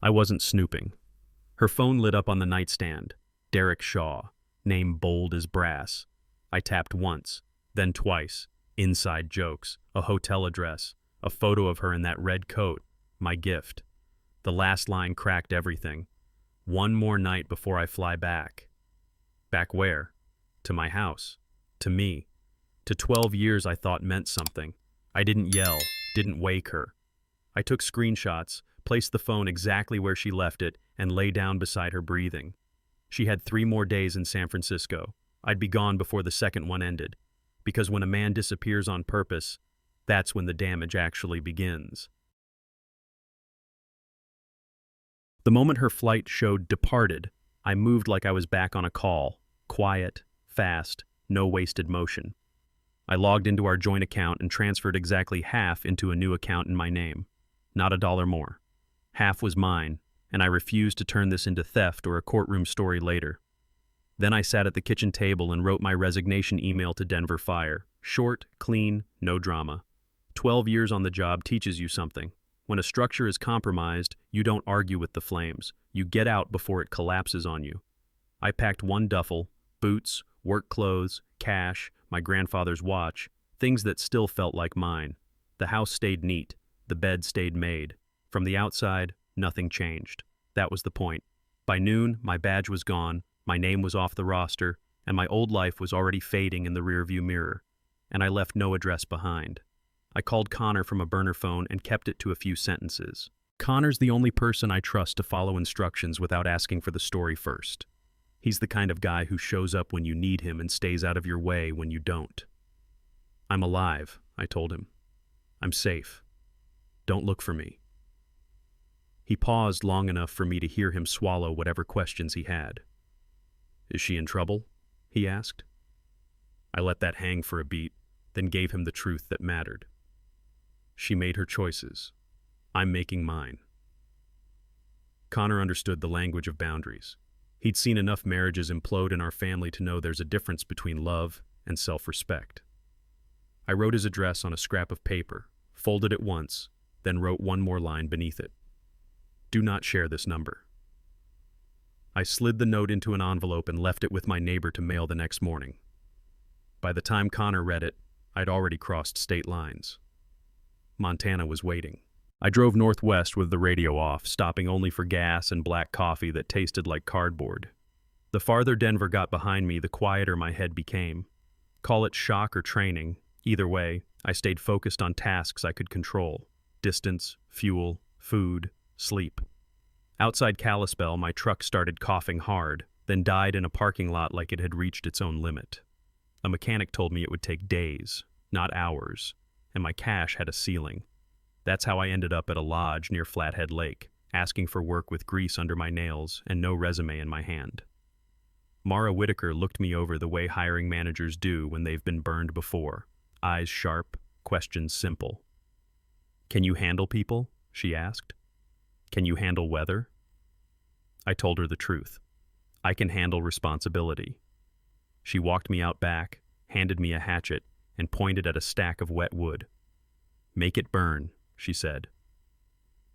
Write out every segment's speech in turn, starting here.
I wasn't snooping. Her phone lit up on the nightstand. Derek Shaw, name bold as brass. I tapped once, then twice. Inside jokes, a hotel address, a photo of her in that red coat, my gift. The last line cracked everything. One more night before I fly back. Back where? To my house. To me. To 12 years I thought meant something. I didn't yell, didn't wake her. I took screenshots, placed the phone exactly where she left it, and lay down beside her breathing. She had 3 more days in San Francisco. I'd be gone before the second one ended. Because when a man disappears on purpose, that's when the damage actually begins. The moment her flight showed departed, I moved like I was back on a call. Quiet, fast, no wasted motion. I logged into our joint account and transferred exactly half into a new account in my name. Not a dollar more. Half was mine, and I refused to turn this into theft or a courtroom story later. Then I sat at the kitchen table and wrote my resignation email to Denver Fire. Short, clean, no drama. 12 years on the job teaches you something. When a structure is compromised, you don't argue with the flames. You get out before it collapses on you. I packed one duffel, boots, work clothes, cash, my grandfather's watch, things that still felt like mine. The house stayed neat. The bed stayed made. From the outside, nothing changed. That was the point. By noon, my badge was gone, my name was off the roster, and my old life was already fading in the rearview mirror. And I left no address behind. I called Connor from a burner phone and kept it to a few sentences. Connor's the only person I trust to follow instructions without asking for the story first. He's the kind of guy who shows up when you need him and stays out of your way when you don't. I'm alive, I told him. I'm safe. Don't look for me. He paused long enough for me to hear him swallow whatever questions he had. Is she in trouble? He asked. I let that hang for a beat, then gave him the truth that mattered. She made her choices. I'm making mine. Connor understood the language of boundaries. He'd seen enough marriages implode in our family to know there's a difference between love and self-respect. I wrote his address on a scrap of paper, folded it once, then wrote one more line beneath it. Do not share this number. I slid the note into an envelope and left it with my neighbor to mail the next morning. By the time Connor read it, I'd already crossed state lines. Montana was waiting. I drove northwest with the radio off, stopping only for gas and black coffee that tasted like cardboard. The farther Denver got behind me, the quieter my head became. Call it shock or training, either way, I stayed focused on tasks I could control. Distance, fuel, food, sleep. Outside Kalispell, my truck started coughing hard, then died in a parking lot like it had reached its own limit. A mechanic told me it would take days, not hours, and my cash had a ceiling. That's how I ended up at a lodge near Flathead Lake, asking for work with grease under my nails and no resume in my hand. Mara Whitaker looked me over the way hiring managers do when they've been burned before. Eyes sharp, questions simple. Can you handle people? She asked. Can you handle weather? I told her the truth. I can handle responsibility. She walked me out back, handed me a hatchet, and pointed at a stack of wet wood. Make it burn, she said.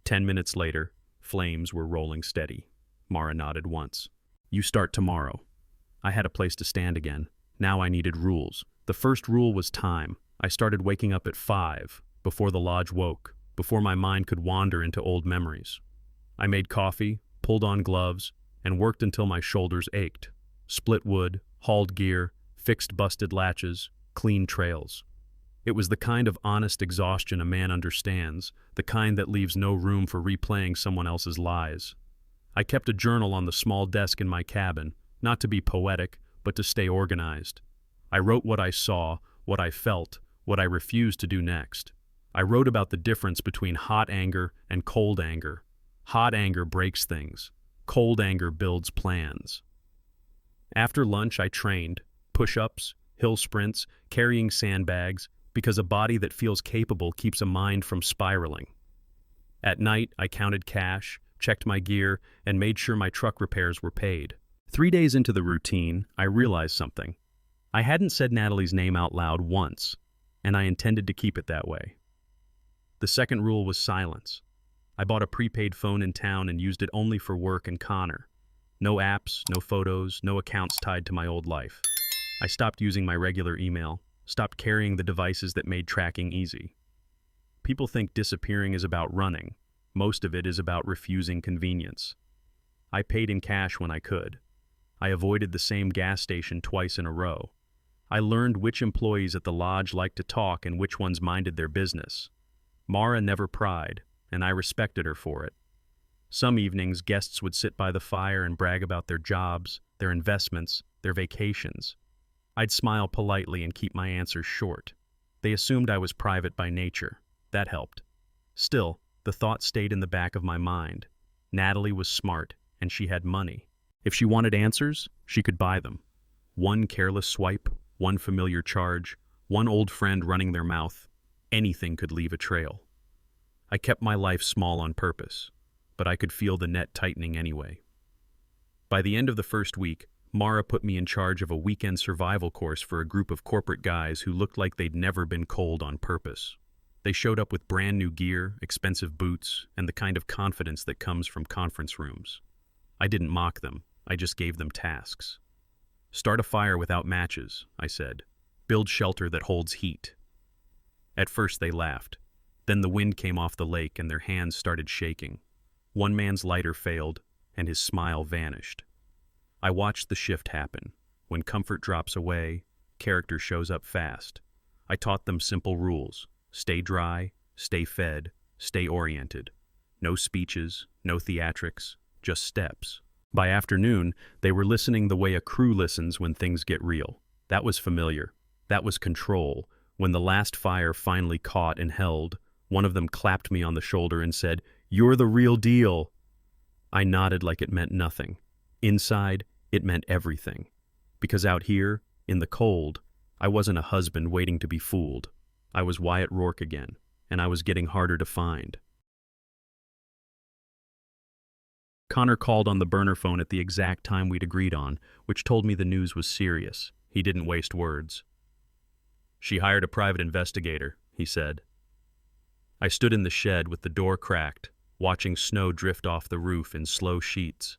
10 minutes later, flames were rolling steady. Mara nodded once. You start tomorrow. I had a place to stand again. Now I needed rules. The first rule was time. I started waking up at 5, before the lodge woke, before my mind could wander into old memories. I made coffee, pulled on gloves, and worked until my shoulders ached. Split wood, hauled gear, fixed busted latches, clean trails. It was the kind of honest exhaustion a man understands, the kind that leaves no room for replaying someone else's lies. I kept a journal on the small desk in my cabin, not to be poetic, but to stay organized. I wrote what I saw, what I felt, what I refused to do next. I wrote about the difference between hot anger and cold anger. Hot anger breaks things. Cold anger builds plans. After lunch, I trained, push-ups, hill sprints, carrying sandbags, because a body that feels capable keeps a mind from spiraling. At night, I counted cash, checked my gear, and made sure my truck repairs were paid. 3 days into the routine, I realized something. I hadn't said Natalie's name out loud once, and I intended to keep it that way. The second rule was silence. I bought a prepaid phone in town and used it only for work and Connor. No apps, no photos, no accounts tied to my old life. I stopped using my regular email, stopped carrying the devices that made tracking easy. People think disappearing is about running. Most of it is about refusing convenience. I paid in cash when I could. I avoided the same gas station twice in a row. I learned which employees at the lodge liked to talk and which ones minded their business. Mara never pried, and I respected her for it. Some evenings, guests would sit by the fire and brag about their jobs, their investments, their vacations. I'd smile politely and keep my answers short. They assumed I was private by nature. That helped. Still, the thought stayed in the back of my mind. Natalie was smart, and she had money. If she wanted answers, she could buy them. One careless swipe, one familiar charge, one old friend running their mouth. Anything could leave a trail. I kept my life small on purpose, but I could feel the net tightening anyway. By the end of the first week, Mara put me in charge of a weekend survival course for a group of corporate guys who looked like they'd never been cold on purpose. They showed up with brand new gear, expensive boots, and the kind of confidence that comes from conference rooms. I didn't mock them, I just gave them tasks. Start a fire without matches, I said. Build shelter that holds heat. At first they laughed. Then the wind came off the lake and their hands started shaking. One man's lighter failed, and his smile vanished. I watched the shift happen. When comfort drops away, character shows up fast. I taught them simple rules. Stay dry, stay fed, stay oriented. No speeches, no theatrics, just steps. By afternoon, they were listening the way a crew listens when things get real. That was familiar. That was control. When the last fire finally caught and held, one of them clapped me on the shoulder and said, "You're the real deal." I nodded like it meant nothing. Inside, it meant everything. Because out here, in the cold, I wasn't a husband waiting to be fooled. I was Wyatt Rourke again, and I was getting harder to find. Connor called on the burner phone at the exact time we'd agreed on, which told me the news was serious. He didn't waste words. "She hired a private investigator," he said. I stood in the shed with the door cracked, watching snow drift off the roof in slow sheets.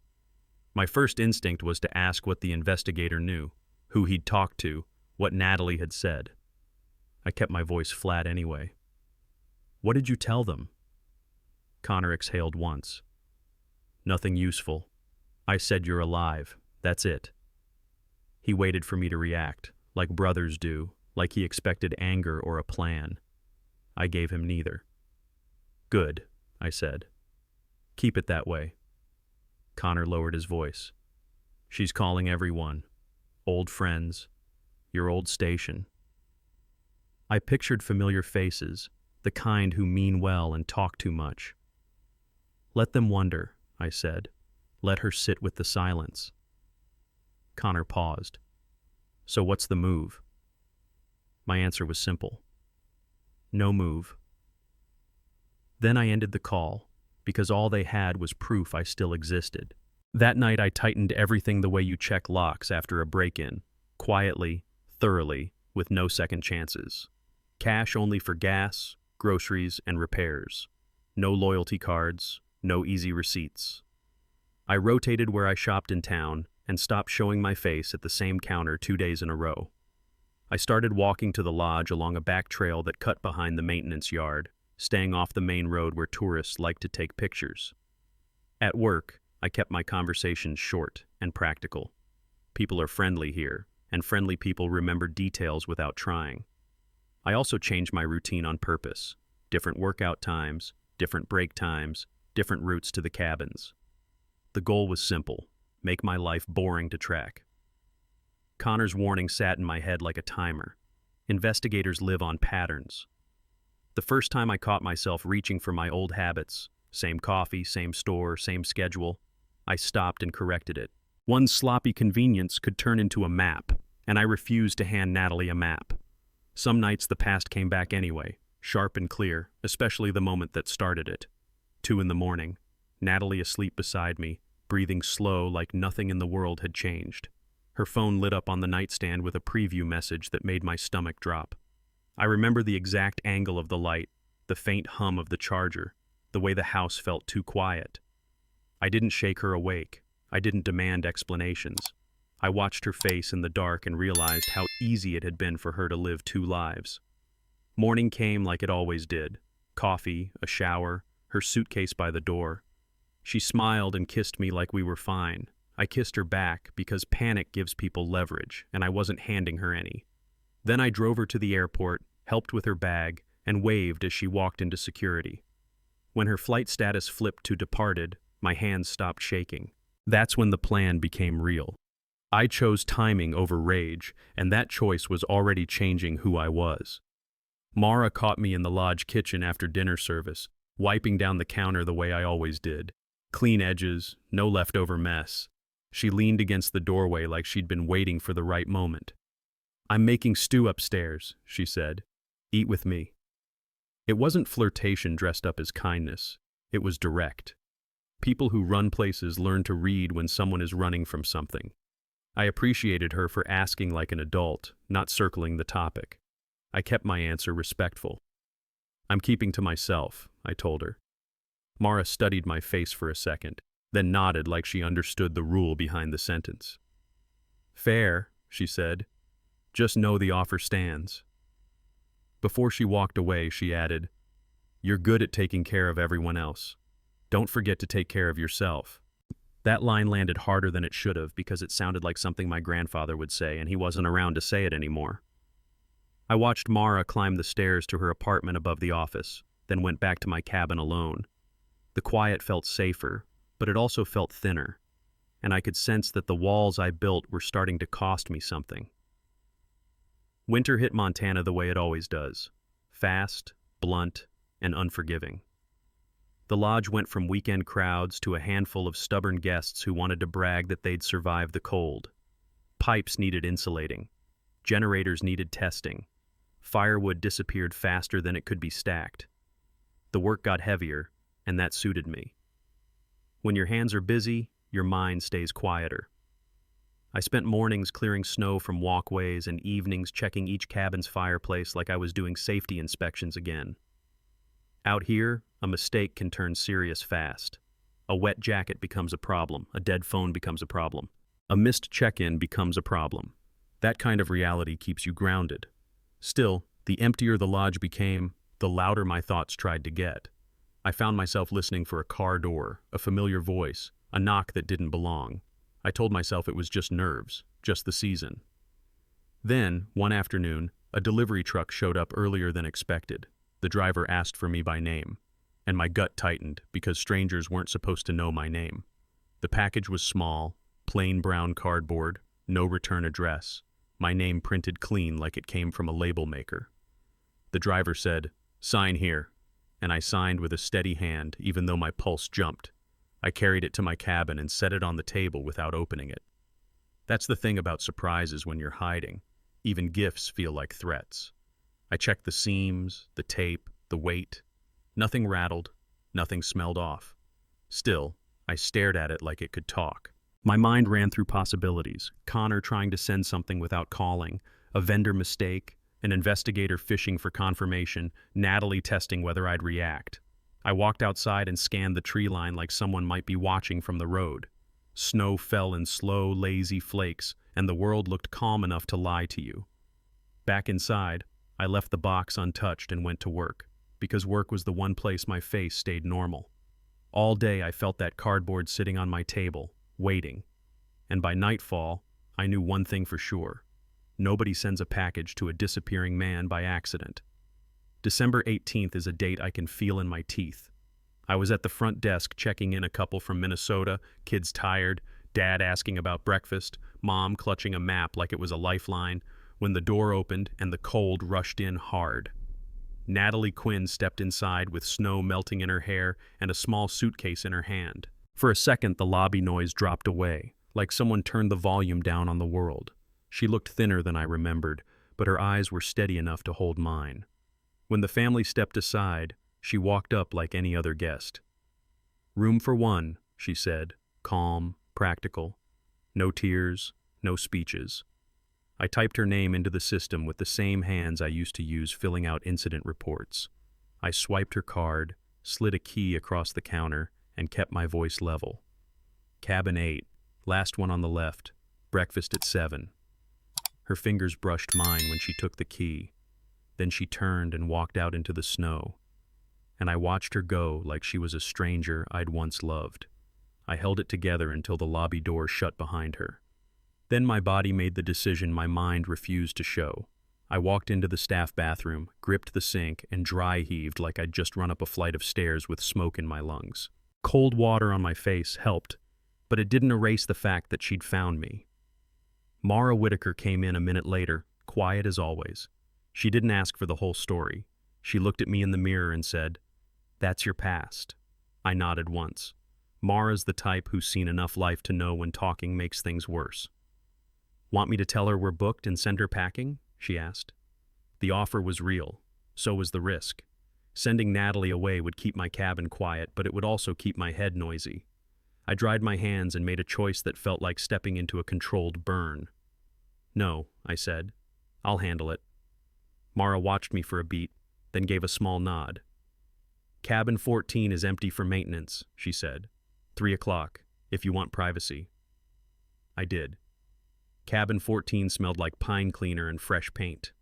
My first instinct was to ask what the investigator knew, who he'd talked to, what Natalie had said. I kept my voice flat anyway. "What did you tell them?" Connor exhaled once. "Nothing useful. I said you're alive. That's it." He waited for me to react, like brothers do, like he expected anger or a plan. I gave him neither. "Good," I said. "Keep it that way." Connor lowered his voice. "She's calling everyone. Old friends. Your old station." I pictured familiar faces, the kind who mean well and talk too much. "Let them wonder," I said. "Let her sit with the silence." Connor paused. "So what's the move?" My answer was simple. "No move." Then I ended the call, because all they had was proof I still existed. That night I tightened everything the way you check locks after a break-in, quietly, thoroughly, with no second chances. Cash only for gas, groceries, and repairs. No loyalty cards, no easy receipts. I rotated where I shopped in town and stopped showing my face at the same counter 2 days in a row. I started walking to the lodge along a back trail that cut behind the maintenance yard, staying off the main road where tourists like to take pictures. At work, I kept my conversations short and practical. People are friendly here, and friendly people remember details without trying. I also changed my routine on purpose. Different workout times, different break times, different routes to the cabins. The goal was simple: make my life boring to track. Connor's warning sat in my head like a timer. Investigators live on patterns. The first time I caught myself reaching for my old habits, same coffee, same store, same schedule, I stopped and corrected it. One sloppy convenience could turn into a map, and I refused to hand Natalie a map. Some nights the past came back anyway, sharp and clear, especially the moment that started it. 2 a.m, Natalie asleep beside me, breathing slow like nothing in the world had changed. Her phone lit up on the nightstand with a preview message that made my stomach drop. I remember the exact angle of the light, the faint hum of the charger, the way the house felt too quiet. I didn't shake her awake. I didn't demand explanations. I watched her face in the dark and realized how easy it had been for her to live two lives. Morning came like it always did. Coffee, a shower, her suitcase by the door. She smiled and kissed me like we were fine. I kissed her back because panic gives people leverage, and I wasn't handing her any. Then I drove her to the airport, helped with her bag, and waved as she walked into security. When her flight status flipped to departed, my hands stopped shaking. That's when the plan became real. I chose timing over rage, and that choice was already changing who I was. Mara caught me in the lodge kitchen after dinner service, wiping down the counter the way I always did. Clean edges, no leftover mess. She leaned against the doorway like she'd been waiting for the right moment. "I'm making stew upstairs," she said. "Eat with me." It wasn't flirtation dressed up as kindness. It was direct. People who run places learn to read when someone is running from something. I appreciated her for asking like an adult, not circling the topic. I kept my answer respectful. "I'm keeping to myself," I told her. Mara studied my face for a second, then nodded like she understood the rule behind the sentence. "Fair," she said. "Just know the offer stands." Before she walked away, she added, "You're good at taking care of everyone else. Don't forget to take care of yourself." That line landed harder than it should have because it sounded like something my grandfather would say, and he wasn't around to say it anymore. I watched Mara climb the stairs to her apartment above the office, then went back to my cabin alone. The quiet felt safer, but it also felt thinner, and I could sense that the walls I built were starting to cost me something. Winter hit Montana the way it always does, fast, blunt, and unforgiving. The lodge went from weekend crowds to a handful of stubborn guests who wanted to brag that they'd survived the cold. Pipes needed insulating. Generators needed testing. Firewood disappeared faster than it could be stacked. The work got heavier, and that suited me. When your hands are busy, your mind stays quieter. I spent mornings clearing snow from walkways and evenings checking each cabin's fireplace like I was doing safety inspections again. Out here, a mistake can turn serious fast. A wet jacket becomes a problem. A dead phone becomes a problem. A missed check-in becomes a problem. That kind of reality keeps you grounded. Still, the emptier the lodge became, the louder my thoughts tried to get. I found myself listening for a car door, a familiar voice, a knock that didn't belong. I told myself it was just nerves, just the season. Then, one afternoon, a delivery truck showed up earlier than expected. The driver asked for me by name, and my gut tightened because strangers weren't supposed to know my name. The package was small, plain brown cardboard, no return address. My name printed clean like it came from a label maker. The driver said, "Sign here," and I signed with a steady hand even though my pulse jumped. I carried it to my cabin and set it on the table without opening it. That's the thing about surprises when you're hiding. Even gifts feel like threats. I checked the seams, the tape, the weight. Nothing rattled, nothing smelled off. Still, I stared at it like it could talk. My mind ran through possibilities. Connor trying to send something without calling, a vendor mistake, an investigator fishing for confirmation, Natalie testing whether I'd react. I walked outside and scanned the tree line like someone might be watching from the road. Snow fell in slow, lazy flakes, and the world looked calm enough to lie to you. Back inside, I left the box untouched and went to work, because work was the one place my face stayed normal. All day I felt that cardboard sitting on my table, waiting. And by nightfall, I knew one thing for sure. Nobody sends a package to a disappearing man by accident. December 18th is a date I can feel in my teeth. I was at the front desk checking in a couple from Minnesota, kids tired, dad asking about breakfast, mom clutching a map like it was a lifeline, when the door opened and the cold rushed in hard. Natalie Quinn stepped inside with snow melting in her hair and a small suitcase in her hand. For a second, the lobby noise dropped away, like someone turned the volume down on the world. She looked thinner than I remembered, but her eyes were steady enough to hold mine. When the family stepped aside, she walked up like any other guest. "Room for one," she said, calm, practical. No tears, no speeches. I typed her name into the system with the same hands I used to use filling out incident reports. I swiped her card, slid a key across the counter, and kept my voice level. Cabin 8, last one on the left, breakfast at 7. Her fingers brushed mine when she took the key. Then she turned and walked out into the snow, and I watched her go like she was a stranger I'd once loved. I held it together until the lobby door shut behind her. Then my body made the decision my mind refused to show. I walked into the staff bathroom, gripped the sink, and dry heaved like I'd just run up a flight of stairs with smoke in my lungs. Cold water on my face helped, but it didn't erase the fact that she'd found me. Mara Whitaker came in a minute later, quiet as always. She didn't ask for the whole story. She looked at me in the mirror and said, "That's your past." I nodded once. Mara's the type who's seen enough life to know when talking makes things worse. "Want me to tell her we're booked and send her packing?" she asked. The offer was real. So was the risk. Sending Natalie away would keep my cabin quiet, but it would also keep my head noisy. I dried my hands and made a choice that felt like stepping into a controlled burn. "No," I said. "I'll handle it." Mara watched me for a beat, then gave a small nod. "Cabin 14 is empty for maintenance," she said. 3 o'clock, if you want privacy." I did. Cabin 14 smelled like pine cleaner and fresh paint.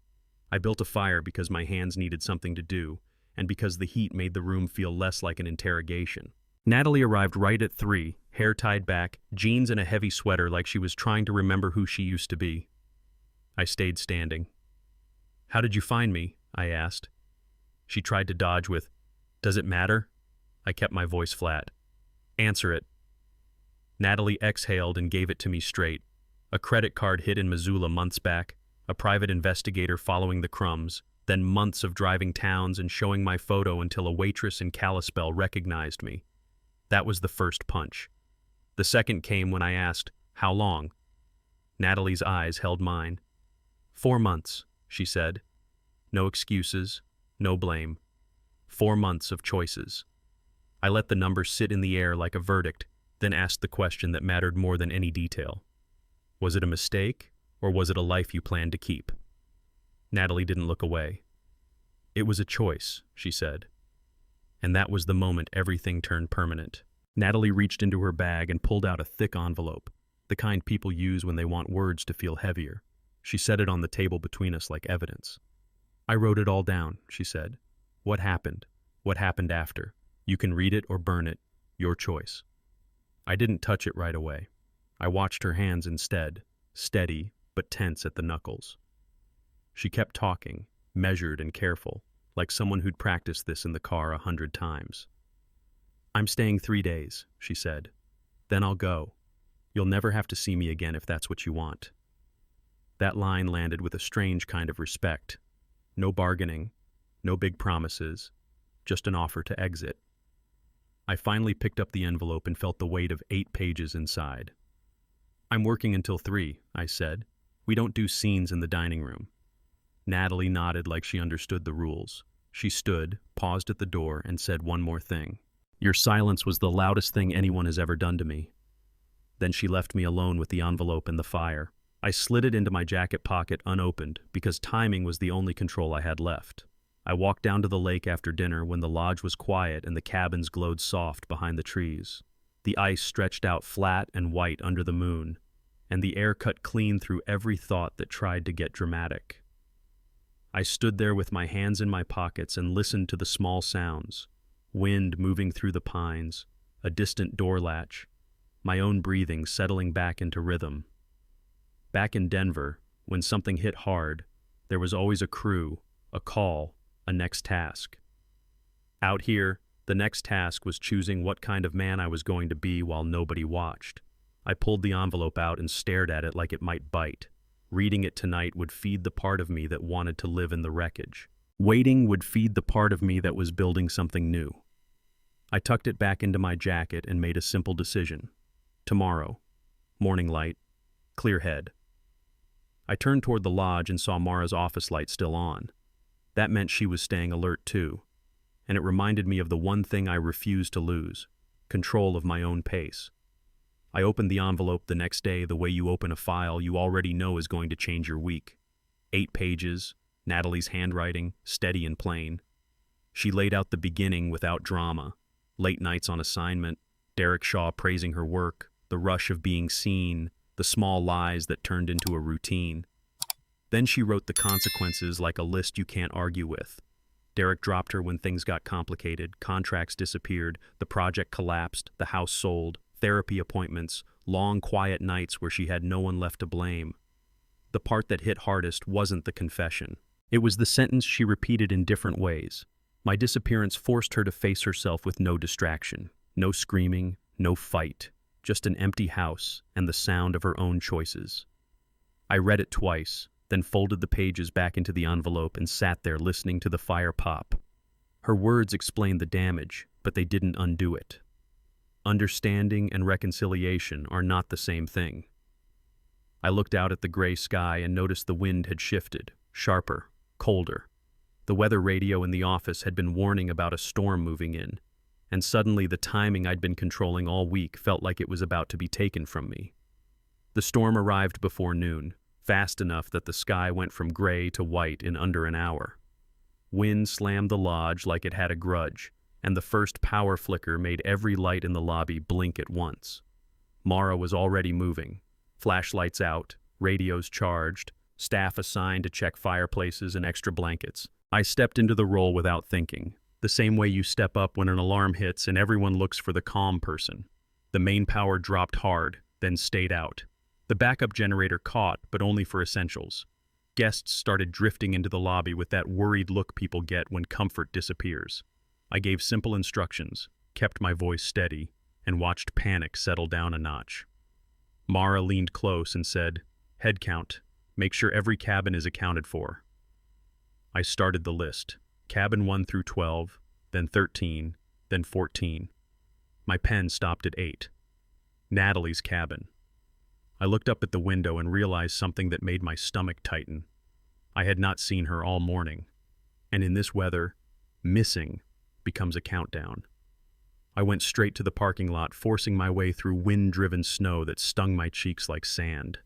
I built a fire because my hands needed something to do, and because the heat made the room feel less like an interrogation. Natalie arrived right at 3, hair tied back, jeans and a heavy sweater like she was trying to remember who she used to be. I stayed standing. "How did you find me?" I asked. She tried to dodge with, "Does it matter?" I kept my voice flat. "Answer it." Natalie exhaled and gave it to me straight. A credit card hit in Missoula months back, a private investigator following the crumbs, then months of driving towns and showing my photo until a waitress in Kalispell recognized me. That was the first punch. The second came when I asked, "How long?" Natalie's eyes held mine. 4 months, she said. No excuses, no blame. 4 months of choices. I let the number sit in the air like a verdict, then asked the question that mattered more than any detail. Was it a mistake, or was it a life you planned to keep? Natalie didn't look away. "It was a choice," she said. And that was the moment everything turned permanent. Natalie reached into her bag and pulled out a thick envelope, the kind people use when they want words to feel heavier. She set it on the table between us like evidence. "I wrote it all down," she said. "What happened? What happened after? You can read it or burn it. Your choice." I didn't touch it right away. I watched her hands instead, steady but tense at the knuckles. She kept talking, measured and careful, like someone who'd practiced this in the car 100 times. "I'm staying 3 days," she said. "Then I'll go. You'll never have to see me again if that's what you want." That line landed with a strange kind of respect. No bargaining, no big promises, just an offer to exit. I finally picked up the envelope and felt the weight of 8 pages inside. "I'm working until 3, I said. "We don't do scenes in the dining room." Natalie nodded like she understood the rules. She stood, paused at the door, and said one more thing. "Your silence was the loudest thing anyone has ever done to me." Then she left me alone with the envelope and the fire. I slid it into my jacket pocket unopened because timing was the only control I had left. I walked down to the lake after dinner when the lodge was quiet and the cabins glowed soft behind the trees. The ice stretched out flat and white under the moon, and the air cut clean through every thought that tried to get dramatic. I stood there with my hands in my pockets and listened to the small sounds, wind moving through the pines, a distant door latch, my own breathing settling back into rhythm. Back in Denver, when something hit hard, there was always a crew, a call, a next task. Out here, the next task was choosing what kind of man I was going to be while nobody watched. I pulled the envelope out and stared at it like it might bite. Reading it tonight would feed the part of me that wanted to live in the wreckage. Waiting would feed the part of me that was building something new. I tucked it back into my jacket and made a simple decision. Tomorrow. Morning light. Clear head. I turned toward the lodge and saw Mara's office light still on. That meant she was staying alert too, and it reminded me of the one thing I refused to lose, control of my own pace. I opened the envelope the next day the way you open a file you already know is going to change your week. 8 pages, Natalie's handwriting, steady and plain. She laid out the beginning without drama. Late nights on assignment, Derek Shaw praising her work, the rush of being seen, the small lies that turned into a routine. Then she wrote the consequences like a list you can't argue with. Derek dropped her when things got complicated, contracts disappeared, the project collapsed, the house sold, therapy appointments, long quiet nights where she had no one left to blame. The part that hit hardest wasn't the confession. It was the sentence she repeated in different ways. My disappearance forced her to face herself with no distraction, no screaming, no fight, just an empty house and the sound of her own choices. I read it twice, then folded the pages back into the envelope and sat there listening to the fire pop. Her words explained the damage, but they didn't undo it. Understanding and reconciliation are not the same thing. I looked out at the gray sky and noticed the wind had shifted, sharper, colder. The weather radio in the office had been warning about a storm moving in, and suddenly the timing I'd been controlling all week felt like it was about to be taken from me. The storm arrived before noon, fast enough that the sky went from gray to white in under an hour. Wind slammed the lodge like it had a grudge, and the first power flicker made every light in the lobby blink at once. Mara was already moving, flashlights out, radios charged, staff assigned to check fireplaces and extra blankets. I stepped into the role without thinking, the same way you step up when an alarm hits and everyone looks for the calm person. The main power dropped hard, then stayed out. The backup generator caught, but only for essentials. Guests started drifting into the lobby with that worried look people get when comfort disappears. I gave simple instructions, kept my voice steady, and watched panic settle down a notch. Mara leaned close and said, "Head count. Make sure every cabin is accounted for." I started the list. Cabin 1 through 12, then 13, then 14. My pen stopped at 8. Natalie's cabin. I looked up at the window and realized something that made my stomach tighten. I had not seen her all morning, and in this weather, missing becomes a countdown. I went straight to the parking lot, forcing my way through wind-driven snow that stung my cheeks like sand.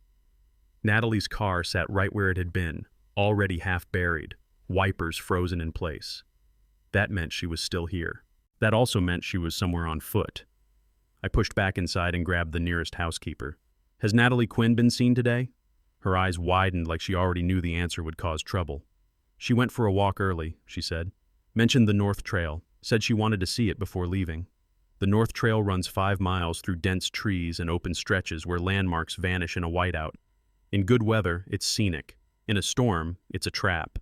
Natalie's car sat right where it had been, already half buried, wipers frozen in place. That meant she was still here. That also meant she was somewhere on foot. I pushed back inside and grabbed the nearest housekeeper. "Has Natalie Quinn been seen today?" Her eyes widened like she already knew the answer would cause trouble. "She went for a walk early," she said. "Mentioned the North Trail. Said she wanted to see it before leaving." The North Trail runs 5 miles through dense trees and open stretches where landmarks vanish in a whiteout. In good weather, it's scenic. In a storm, it's a trap.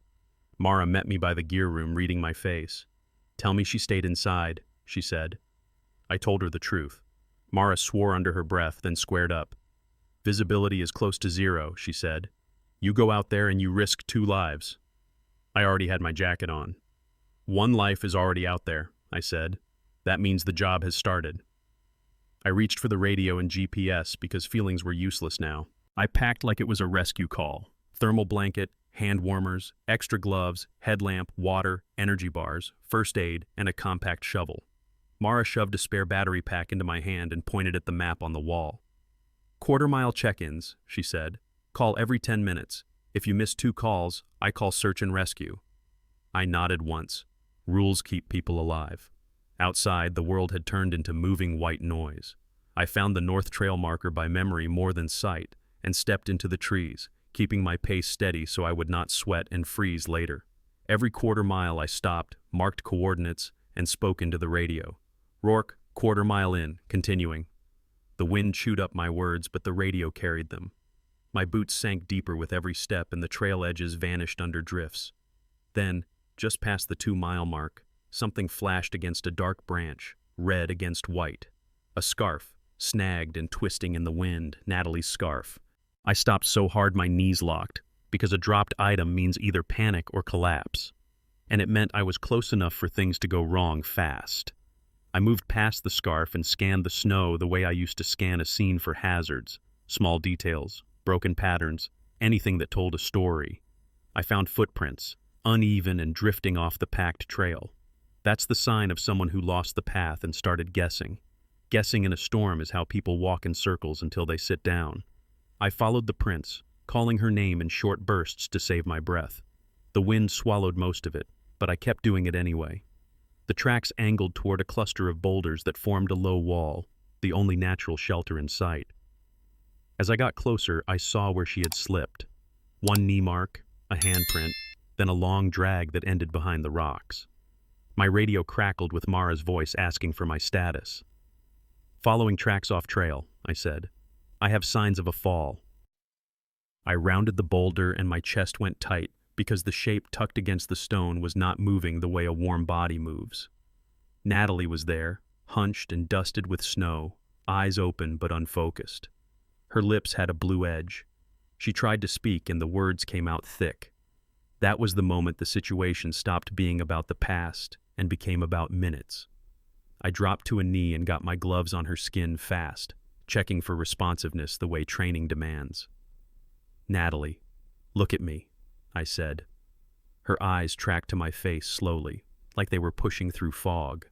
Mara met me by the gear room, reading my face. "Tell me she stayed inside," she said. I told her the truth. Mara swore under her breath, then squared up. "Visibility is close to 0, she said. "You go out there and you risk 2 lives. I already had my jacket on. "1 life is already out there," I said. "That means the job has started." I reached for the radio and GPS because feelings were useless now. I packed like it was a rescue call. Thermal blanket, hand warmers, extra gloves, headlamp, water, energy bars, first aid, and a compact shovel. Mara shoved a spare battery pack into my hand and pointed at the map on the wall. "Quarter-mile check-ins," she said. "Call every 10 minutes. If you miss 2 calls, I call search and rescue." I nodded once. Rules keep people alive. Outside, the world had turned into moving white noise. I found the North Trail marker by memory more than sight and stepped into the trees, keeping my pace steady so I would not sweat and freeze later. Every quarter mile I stopped, marked coordinates, and spoke into the radio. "Rourke, quarter mile in, continuing." The wind chewed up my words, but the radio carried them. My boots sank deeper with every step and the trail edges vanished under drifts. Then, just past the 2-mile mark, something flashed against a dark branch, red against white. A scarf, snagged and twisting in the wind, Natalie's scarf. I stopped so hard my knees locked, because a dropped item means either panic or collapse. And it meant I was close enough for things to go wrong fast. I moved past the scarf and scanned the snow the way I used to scan a scene for hazards, small details, broken patterns, anything that told a story. I found footprints, uneven and drifting off the packed trail. That's the sign of someone who lost the path and started guessing. Guessing in a storm is how people walk in circles until they sit down. I followed the prints, calling her name in short bursts to save my breath. The wind swallowed most of it, but I kept doing it anyway. The tracks angled toward a cluster of boulders that formed a low wall, the only natural shelter in sight. As I got closer, I saw where she had slipped. One knee mark, a handprint, then a long drag that ended behind the rocks. My radio crackled with Mara's voice asking for my status. "Following tracks off trail," I said. "I have signs of a fall." I rounded the boulder and my chest went tight because the shape tucked against the stone was not moving the way a warm body moves. Natalie was there, hunched and dusted with snow, eyes open but unfocused. Her lips had a blue edge. She tried to speak and the words came out thick. That was the moment the situation stopped being about the past and became about minutes. I dropped to a knee and got my gloves on her skin fast, checking for responsiveness the way training demands. "Natalie, look at me," I said. Her eyes tracked to my face slowly, like they were pushing through fog.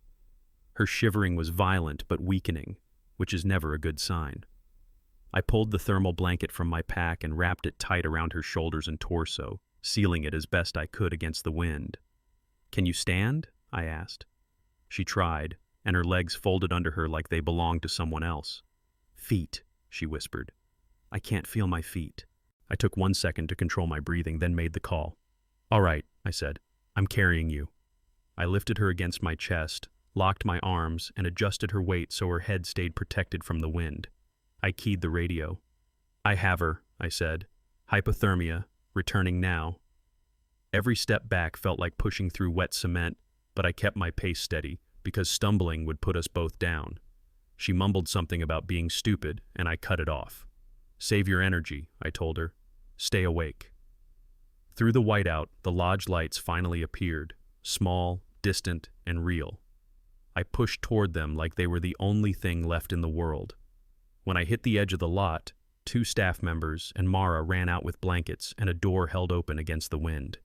Her shivering was violent but weakening, which is never a good sign. I pulled the thermal blanket from my pack and wrapped it tight around her shoulders and torso, sealing it as best I could against the wind. "Can you stand?" I asked. She tried, and her legs folded under her like they belonged to someone else. "Feet," she whispered. "I can't feel my feet." I took 1 second to control my breathing, then made the call. "All right," I said. "I'm carrying you." I lifted her against my chest, locked my arms, and adjusted her weight so her head stayed protected from the wind. I keyed the radio. "I have her," I said. "Hypothermia, returning now." Every step back felt like pushing through wet cement, but I kept my pace steady, because stumbling would put us both down. She mumbled something about being stupid, and I cut it off. "Save your energy," I told her. "Stay awake." Through the whiteout, the lodge lights finally appeared, small, distant, and real. I pushed toward them like they were the only thing left in the world. When I hit the edge of the lot, 2 staff members and Mara ran out with blankets and a door held open against the wind.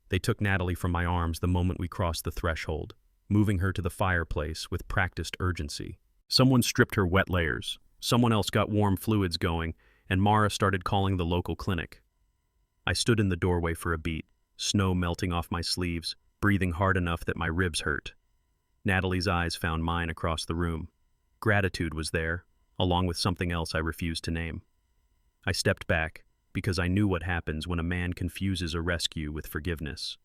They took Natalie from my arms the moment we crossed the threshold, moving her to the fireplace with practiced urgency. Someone stripped her wet layers, someone else got warm fluids going, and Mara started calling the local clinic. I stood in the doorway for a beat, snow melting off my sleeves, breathing hard enough that my ribs hurt. Natalie's eyes found mine across the room. Gratitude was there, along with something else I refused to name. I stepped back, because I knew what happens when a man confuses a rescue with forgiveness.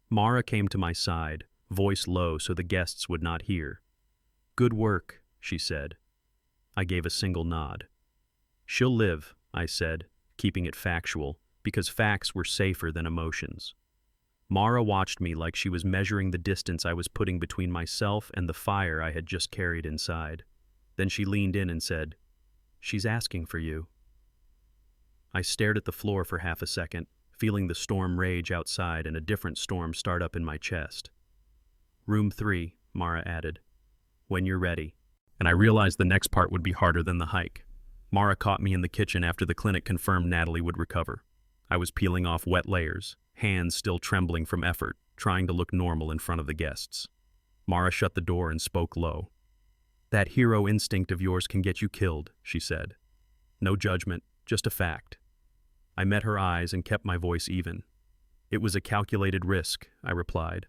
Mara came to my side, voice low so the guests would not hear. "Good work," she said. I gave a single nod. "She'll live," I said, keeping it factual, because facts were safer than emotions. Mara watched me like she was measuring the distance I was putting between myself and the fire I had just carried inside. Then she leaned in and said, "She's asking for you." I stared at the floor for half a second, feeling the storm rage outside and a different storm start up in my chest. "Room 3, Mara added. "When you're ready." And I realized the next part would be harder than the hike. Mara caught me in the kitchen after the clinic confirmed Natalie would recover. I was peeling off wet layers, hands still trembling from effort, trying to look normal in front of the guests. Mara shut the door and spoke low. "That hero instinct of yours can get you killed," she said. "No judgment, just a fact." I met her eyes and kept my voice even. "It was a calculated risk," I replied.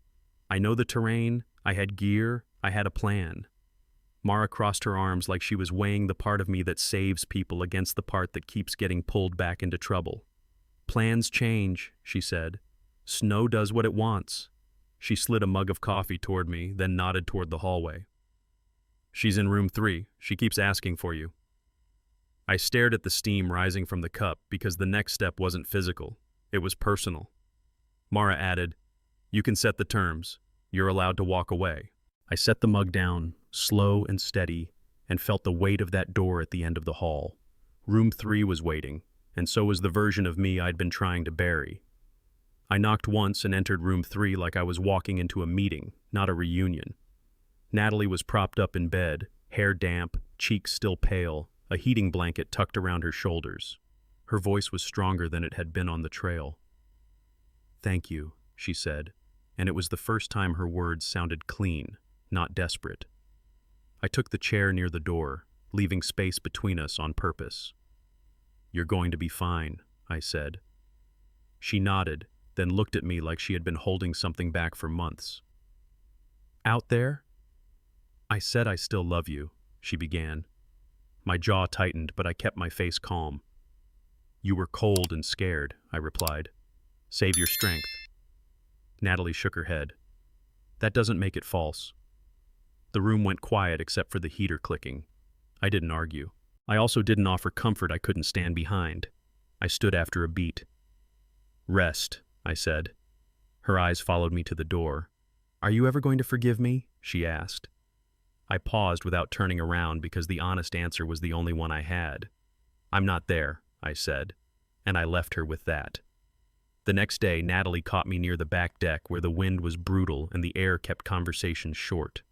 "I know the terrain, I had gear, I had a plan." Mara crossed her arms like she was weighing the part of me that saves people against the part that keeps getting pulled back into trouble. "Plans change," she said. "Snow does what it wants." She slid a mug of coffee toward me, then nodded toward the hallway. "She's in room 3. She keeps asking for you." I stared at the steam rising from the cup because the next step wasn't physical. It was personal. Mara added, "You can set the terms. You're allowed to walk away." I set the mug down, slow and steady, and felt the weight of that door at the end of the hall. Room 3 was waiting, and so was the version of me I'd been trying to bury. I knocked once and entered room 3 like I was walking into a meeting, not a reunion. Natalie was propped up in bed, hair damp, cheeks still pale, a heating blanket tucked around her shoulders. Her voice was stronger than it had been on the trail. "Thank you," she said, and it was the first time her words sounded clean, not desperate. I took the chair near the door, leaving space between us on purpose. "You're going to be fine," I said. She nodded, then looked at me like she had been holding something back for months. Out there? I said I still love you, she began. My jaw tightened, but I kept my face calm. You were cold and scared, I replied. Save your strength. Natalie shook her head. That doesn't make it false. The room went quiet except for the heater clicking. I didn't argue. I also didn't offer comfort I couldn't stand behind. I stood after a beat. Rest, I said. Her eyes followed me to the door. Are you ever going to forgive me? She asked. I paused without turning around because the honest answer was the only one I had. I'm not there, I said, and I left her with that. The next day, Natalie caught me near the back deck where the wind was brutal and the air kept conversations short.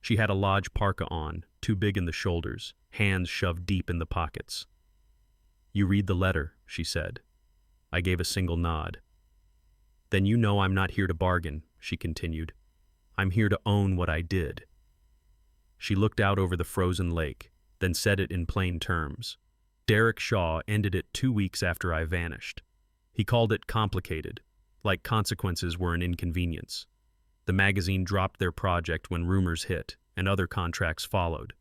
She had a lodge parka on, too big in the shoulders, hands shoved deep in the pockets. You read the letter, she said. I gave a single nod. Then you know I'm not here to bargain, she continued. I'm here to own what I did. She looked out over the frozen lake, then said it in plain terms. Derek Shaw ended it 2 weeks after I vanished. He called it complicated, like consequences were an inconvenience. The magazine dropped their project when rumors hit, and other contracts followed.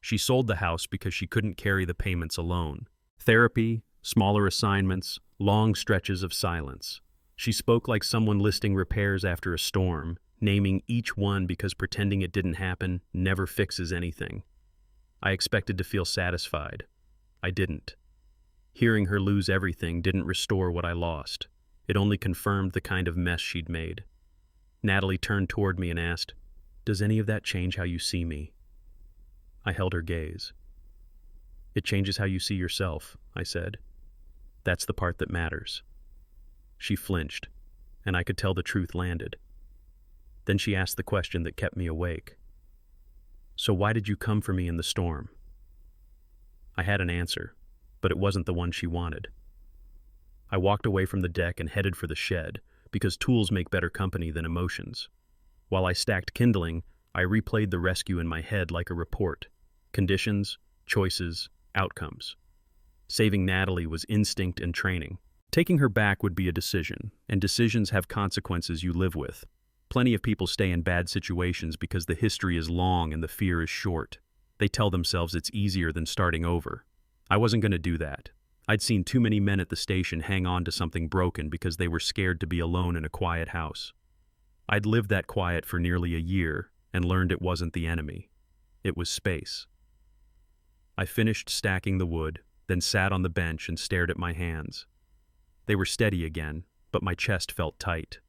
She sold the house because she couldn't carry the payments alone. Therapy, smaller assignments, long stretches of silence. She spoke like someone listing repairs after a storm, naming each one because pretending it didn't happen never fixes anything. I expected to feel satisfied. I didn't. Hearing her lose everything didn't restore what I lost. It only confirmed the kind of mess she'd made. Natalie turned toward me and asked, Does any of that change how you see me? I held her gaze. It changes how you see yourself, I said. That's the part that matters. She flinched, and I could tell the truth landed. Then she asked the question that kept me awake. So why did you come for me in the storm? I had an answer, but it wasn't the one she wanted. I walked away from the deck and headed for the shed, because tools make better company than emotions. While I stacked kindling, I replayed the rescue in my head like a report. Conditions, choices, outcomes. Saving Natalie was instinct and training. Taking her back would be a decision, and decisions have consequences you live with. Plenty of people stay in bad situations because the history is long and the fear is short. They tell themselves it's easier than starting over. I wasn't going to do that. I'd seen too many men at the station hang on to something broken because they were scared to be alone in a quiet house. I'd lived that quiet for nearly a year and learned it wasn't the enemy. It was space. I finished stacking the wood, then sat on the bench and stared at my hands. They were steady again, but my chest felt tight.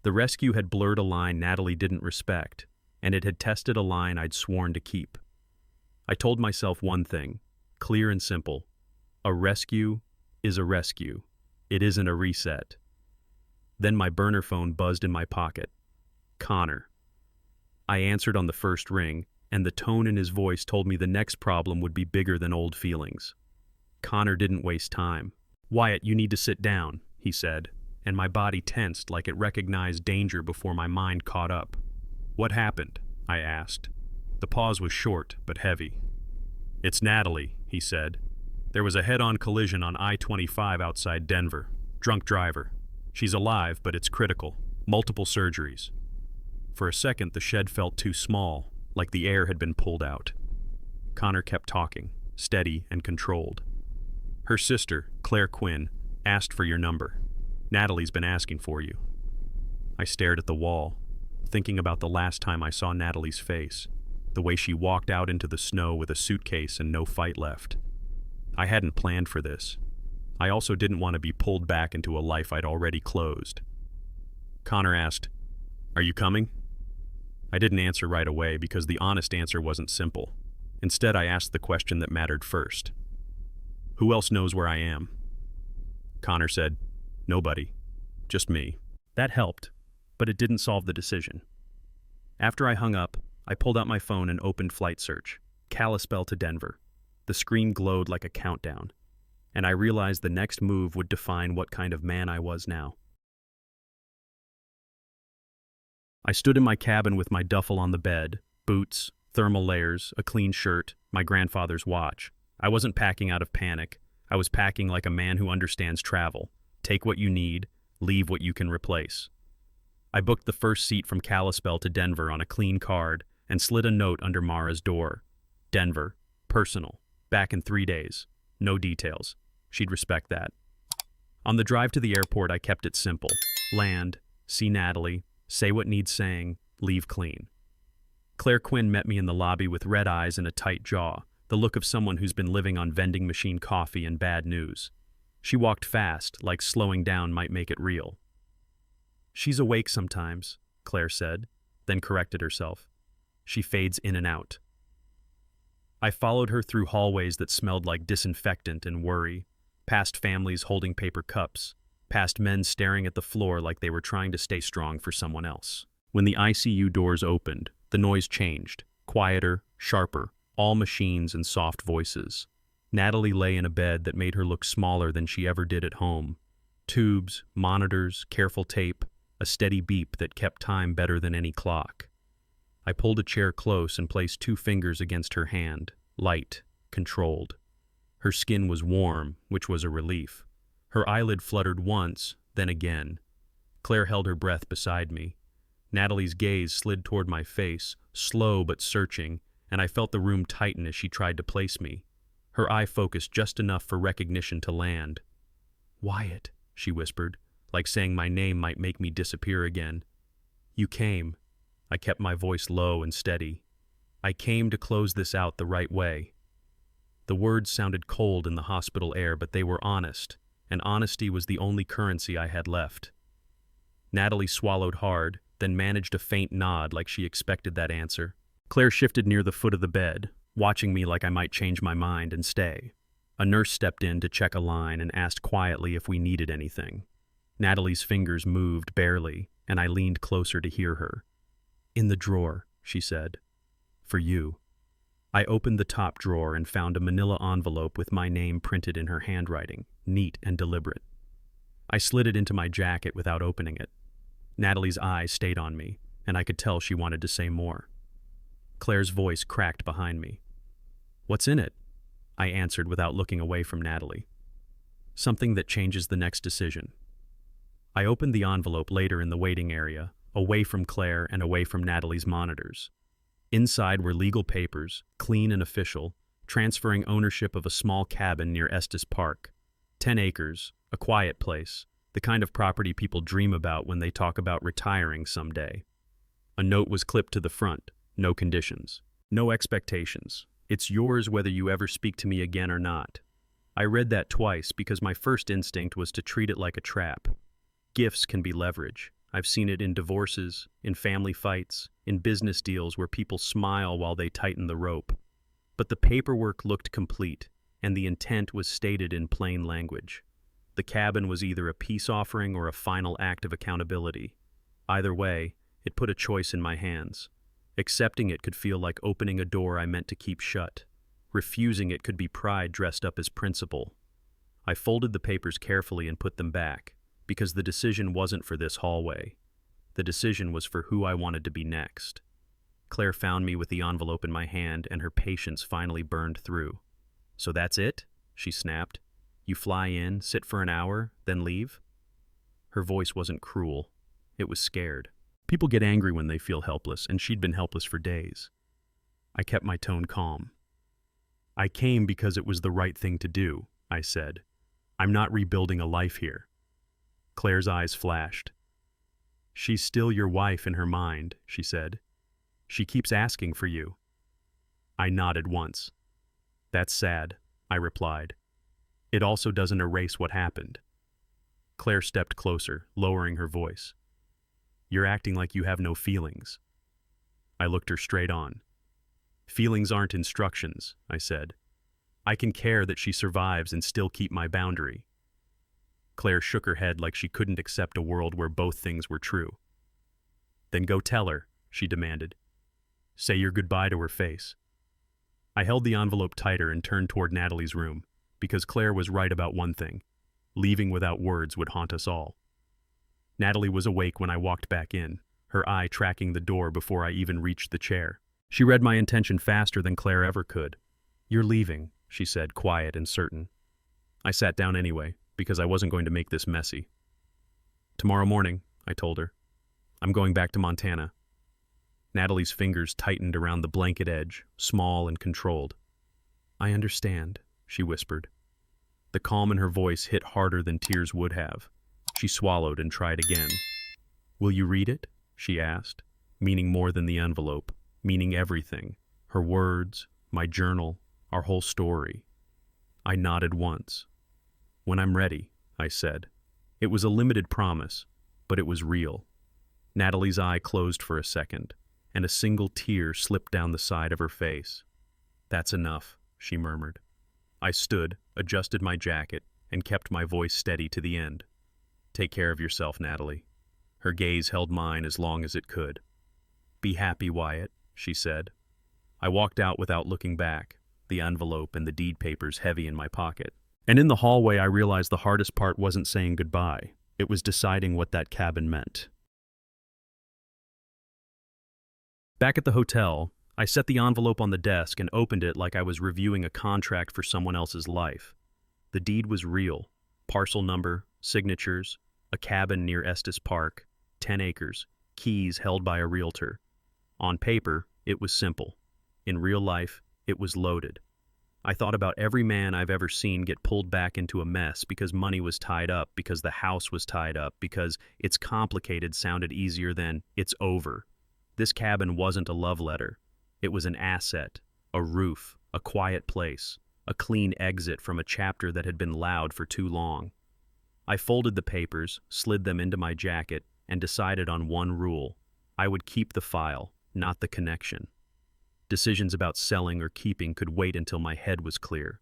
The rescue had blurred a line Natalie didn't respect, and it had tested a line I'd sworn to keep. I told myself one thing, clear and simple. A rescue is a rescue. It isn't a reset. Then my burner phone buzzed in my pocket. Connor. I answered on the first ring, and the tone in his voice told me the next problem would be bigger than old feelings. Connor didn't waste time. Wyatt, you need to sit down, he said, and my body tensed like it recognized danger before my mind caught up. What happened? I asked. The pause was short, but heavy. It's Natalie, he said. There was a head-on collision on I-25 outside Denver. Drunk driver. She's alive, but it's critical. Multiple surgeries. For a second, the shed felt too small, like the air had been pulled out. Connor kept talking, steady and controlled. Her sister, Claire Quinn, asked for your number. Natalie's been asking for you. I stared at the wall, thinking about the last time I saw Natalie's face, the way she walked out into the snow with a suitcase and no fight left. I hadn't planned for this. I also didn't want to be pulled back into a life I'd already closed. Connor asked, Are you coming? I didn't answer right away because the honest answer wasn't simple. Instead, I asked the question that mattered first. Who else knows where I am? Connor said, Nobody. Just me. That helped, but it didn't solve the decision. After I hung up, I pulled out my phone and opened Flight Search. Kalispell to Denver. The screen glowed like a countdown, and I realized the next move would define what kind of man I was now. I stood in my cabin with my duffel on the bed, boots, thermal layers, a clean shirt, my grandfather's watch. I wasn't packing out of panic. I was packing like a man who understands travel. Take what you need, leave what you can replace. I booked the first seat from Kalispell to Denver on a clean card and slid a note under Mara's door. Denver. Personal. Back in 3 days. No details. She'd respect that. On the drive to the airport, I kept it simple. Land, see Natalie, say what needs saying, leave clean. Claire Quinn met me in the lobby with red eyes and a tight jaw, the look of someone who's been living on vending machine coffee and bad news. She walked fast, like slowing down might make it real. "She's awake sometimes," Claire said, then corrected herself. "She fades in and out." I followed her through hallways that smelled like disinfectant and worry, past families holding paper cups, past men staring at the floor like they were trying to stay strong for someone else. When the ICU doors opened, the noise changed, quieter, sharper, all machines and soft voices. Natalie lay in a bed that made her look smaller than she ever did at home. Tubes, monitors, careful tape, a steady beep that kept time better than any clock. I pulled a chair close and placed 2 fingers against her hand, light, controlled. Her skin was warm, which was a relief. Her eyelid fluttered once, then again. Claire held her breath beside me. Natalie's gaze slid toward my face, slow but searching, and I felt the room tighten as she tried to place me. Her eye focused just enough for recognition to land. "Wyatt," she whispered, like saying my name might make me disappear again. "You came." I kept my voice low and steady. "I came to close this out the right way." The words sounded cold in the hospital air, but they were honest, and honesty was the only currency I had left. Natalie swallowed hard, then managed a faint nod like she expected that answer. Claire shifted near the foot of the bed, watching me like I might change my mind and stay. A nurse stepped in to check a line and asked quietly if we needed anything. Natalie's fingers moved barely, and I leaned closer to hear her. "In the drawer," she said. "For you." I opened the top drawer and found a manila envelope with my name printed in her handwriting, neat and deliberate. I slid it into my jacket without opening it. Natalie's eyes stayed on me, and I could tell she wanted to say more. Claire's voice cracked behind me. "What's in it?" I answered without looking away from Natalie. "Something that changes the next decision." I opened the envelope later in the waiting area, away from Claire and away from Natalie's monitors. Inside were legal papers, clean and official, transferring ownership of a small cabin near Estes Park. 10 acres, a quiet place, the kind of property people dream about when they talk about retiring someday. A note was clipped to the front, no conditions, no expectations. "It's yours whether you ever speak to me again or not." I read that twice because my first instinct was to treat it like a trap. Gifts can be leverage. I've seen it in divorces, in family fights, in business deals where people smile while they tighten the rope. But the paperwork looked complete, and the intent was stated in plain language. The cabin was either a peace offering or a final act of accountability. Either way, it put a choice in my hands. Accepting it could feel like opening a door I meant to keep shut. Refusing it could be pride dressed up as principle. I folded the papers carefully and put them back, because the decision wasn't for this hallway. The decision was for who I wanted to be next. Claire found me with the envelope in my hand, and her patience finally burned through. "So that's it?" she snapped. "You fly in, sit for an hour, then leave?" Her voice wasn't cruel. It was scared. People get angry when they feel helpless, and she'd been helpless for days. I kept my tone calm. "I came because it was the right thing to do," I said. "I'm not rebuilding a life here." Claire's eyes flashed. "She's still your wife in her mind," she said. "She keeps asking for you." I nodded once. "That's sad," I replied. "It also doesn't erase what happened." Claire stepped closer, lowering her voice. "You're acting like you have no feelings." I looked her straight on. "Feelings aren't instructions," I said. "I can care that she survives and still keep my boundary." Claire shook her head like she couldn't accept a world where both things were true. "Then go tell her," she demanded. "Say your goodbye to her face." I held the envelope tighter and turned toward Natalie's room, because Claire was right about one thing. Leaving without words would haunt us all. Natalie was awake when I walked back in, her eye tracking the door before I even reached the chair. She read my intention faster than Claire ever could. "You're leaving," she said, quiet and certain. I sat down anyway, because I wasn't going to make this messy. "Tomorrow morning," I told her. I'm going back to Montana. Natalie's fingers tightened around the blanket edge, small and controlled. I understand, she whispered. The calm in her voice hit harder than tears would have. She swallowed and tried again. Will you read it? She asked, meaning more than the envelope, meaning everything. Her words, my journal, our whole story. I nodded once. When I'm ready, I said. It was a limited promise, but it was real. Natalie's eye closed for a second, and a single tear slipped down the side of her face. That's enough, she murmured. I stood, adjusted my jacket, and kept my voice steady to the end. Take care of yourself, Natalie. Her gaze held mine as long as it could. Be happy, Wyatt, she said. I walked out without looking back, the envelope and the deed papers heavy in my pocket. And in the hallway I realized the hardest part wasn't saying goodbye. It was deciding what that cabin meant. Back at the hotel, I set the envelope on the desk and opened it like I was reviewing a contract for someone else's life. The deed was real. Parcel number, signatures, a cabin near Estes Park, 10 acres, keys held by a realtor. On paper, it was simple. In real life, it was loaded. I thought about every man I've ever seen get pulled back into a mess because money was tied up, because the house was tied up, because it's complicated sounded easier than it's over. This cabin wasn't a love letter. It was an asset, a roof, a quiet place, a clean exit from a chapter that had been loud for too long. I folded the papers, slid them into my jacket, and decided on one rule. I would keep the file, not the connection. Decisions about selling or keeping could wait until my head was clear.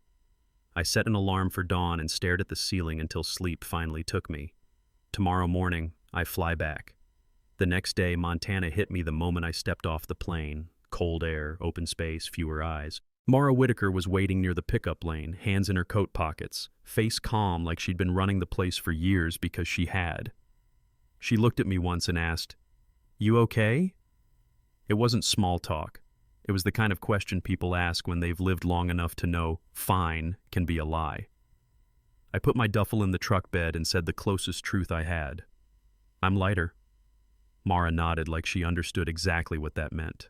I set an alarm for dawn and stared at the ceiling until sleep finally took me. Tomorrow morning, I fly back. The next day, Montana hit me the moment I stepped off the plane. Cold air, open space, fewer eyes. Mara Whitaker was waiting near the pickup lane, hands in her coat pockets, face calm like she'd been running the place for years because she had. She looked at me once and asked, "You okay?" It wasn't small talk. It was the kind of question people ask when they've lived long enough to know fine can be a lie. I put my duffel in the truck bed and said the closest truth I had. I'm lighter. Mara nodded like she understood exactly what that meant.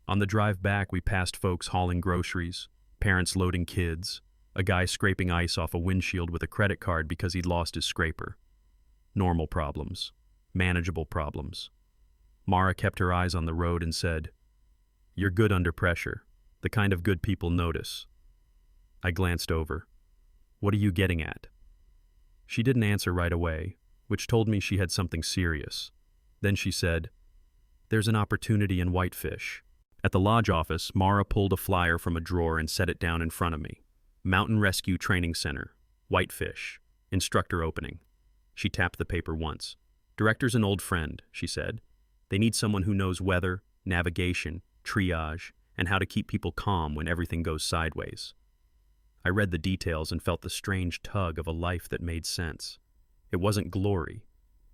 On the drive back, we passed folks hauling groceries, parents loading kids, a guy scraping ice off a windshield with a credit card because he'd lost his scraper. Normal problems. Manageable problems. Mara kept her eyes on the road and said, "You're good under pressure, the kind of good people notice." I glanced over. "What are you getting at?" She didn't answer right away, which told me she had something serious. Then she said, "There's an opportunity in Whitefish." At the lodge office, Mara pulled a flyer from a drawer and set it down in front of me. Mountain Rescue Training Center, Whitefish, instructor opening. She tapped the paper once. "Director's an old friend," she said. "They need someone who knows weather, navigation, triage, and how to keep people calm when everything goes sideways." I read the details and felt the strange tug of a life that made sense. It wasn't glory.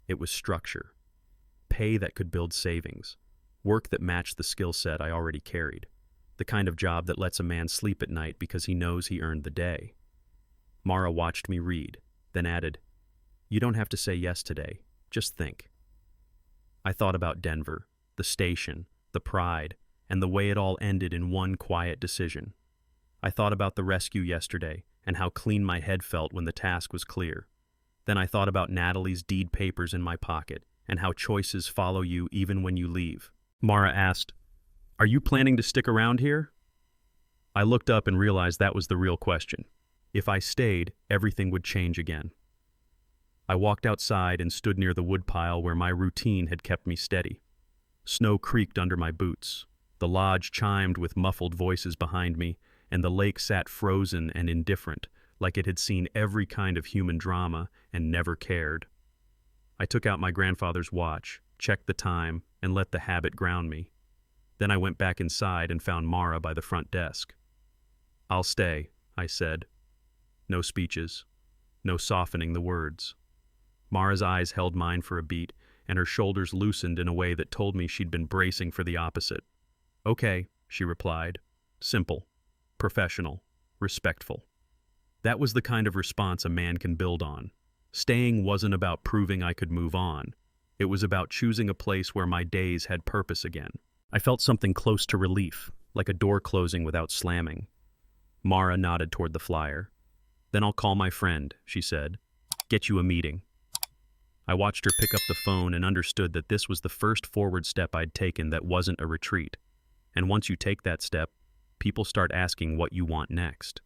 It was structure. Pay that could build savings. Work that matched the skill set I already carried. The kind of job that lets a man sleep at night because he knows he earned the day. Mara watched me read, then added, "You don't have to say yes today. Just think." I thought about Denver, the station, the pride, and the way it all ended in one quiet decision. I thought about the rescue yesterday and how clean my head felt when the task was clear. Then I thought about Natalie's deed papers in my pocket and how choices follow you even when you leave. Mara asked, "Are you planning to stick around here?" I looked up and realized that was the real question. If I stayed, everything would change again. I walked outside and stood near the woodpile where my routine had kept me steady. Snow creaked under my boots. The lodge chimed with muffled voices behind me, and the lake sat frozen and indifferent, like it had seen every kind of human drama and never cared. I took out my grandfather's watch, checked the time, and let the habit ground me. Then I went back inside and found Mara by the front desk. "I'll stay," I said. No speeches. No softening the words. Mara's eyes held mine for a beat, and her shoulders loosened in a way that told me she'd been bracing for the opposite. "Okay," she replied. Simple, professional, respectful. That was the kind of response a man can build on. Staying wasn't about proving I could move on. It was about choosing a place where my days had purpose again. I felt something close to relief, like a door closing without slamming. Mara nodded toward the flyer. "Then I'll call my friend," she said. "Get you a meeting." I watched her pick up the phone and understood that this was the first forward step I'd taken that wasn't a retreat. And once you take that step, people start asking what you want next.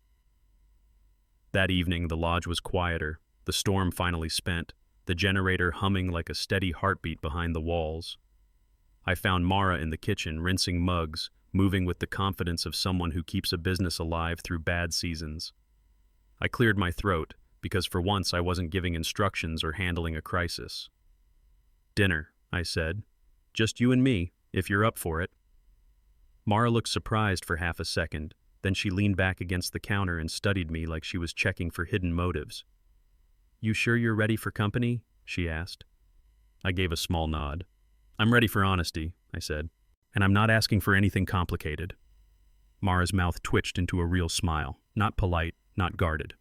That evening, the lodge was quieter, the storm finally spent, the generator humming like a steady heartbeat behind the walls. I found Mara in the kitchen, rinsing mugs, moving with the confidence of someone who keeps a business alive through bad seasons. I cleared my throat, because for once I wasn't giving instructions or handling a crisis. "Dinner," I said. "Just you and me, if you're up for it." Mara looked surprised for half a second, then she leaned back against the counter and studied me like she was checking for hidden motives. "You sure you're ready for company?" she asked. I gave a small nod. "I'm ready for honesty," I said, "and I'm not asking for anything complicated." Mara's mouth twitched into a real smile, not polite, not guarded.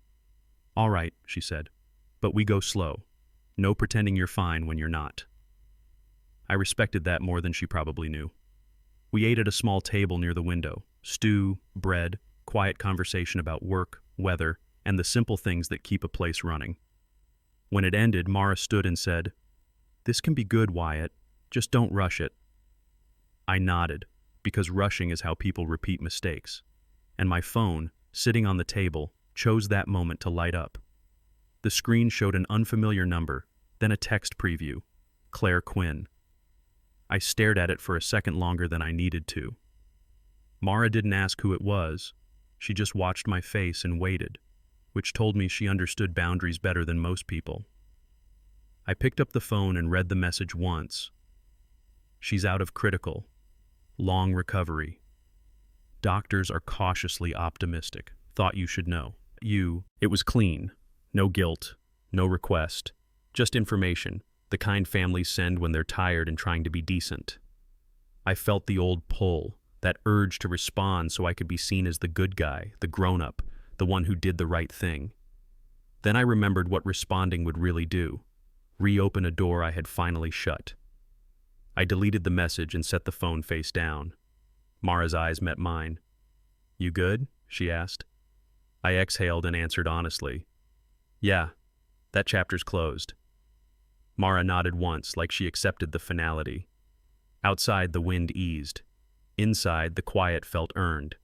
"All right," she said, "but we go slow. No pretending you're fine when you're not." I respected that more than she probably knew. We ate at a small table near the window. Stew, bread, quiet conversation about work, weather, and the simple things that keep a place running. When it ended, Mara stood and said, "This can be good, Wyatt. Just don't rush it." I nodded, because rushing is how people repeat mistakes. And my phone, sitting on the table, chose that moment to light up. The screen showed an unfamiliar number, then a text preview, Claire Quinn. I stared at it for a second longer than I needed to. Mara didn't ask who it was. She just watched my face and waited, which told me she understood boundaries better than most people. I picked up the phone and read the message once. "She's out of critical. Long recovery. Doctors are cautiously optimistic. Thought you should know. It was clean. No guilt. No request. Just information, the kind families send when they're tired and trying to be decent. I felt the old pull, that urge to respond so I could be seen as the good guy, the grown-up, the one who did the right thing. Then I remembered what responding would really do. Reopen a door I had finally shut. I deleted the message and set the phone face down. Mara's eyes met mine. "You good?" she asked. I exhaled and answered honestly. "Yeah, that chapter's closed." Mara nodded once, like she accepted the finality. Outside, the wind eased. Inside, the quiet felt earned.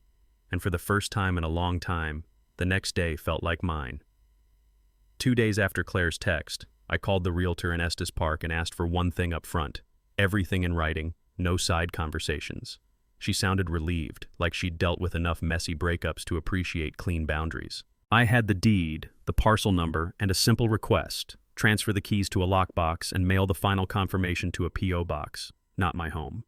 And for the first time in a long time, the next day felt like mine. 2 days after Claire's text, I called the realtor in Estes Park and asked for one thing up front. Everything in writing, no side conversations. She sounded relieved, like she'd dealt with enough messy breakups to appreciate clean boundaries. I had the deed, the parcel number, and a simple request: transfer the keys to a lockbox and mail the final confirmation to a P.O. box, not my home.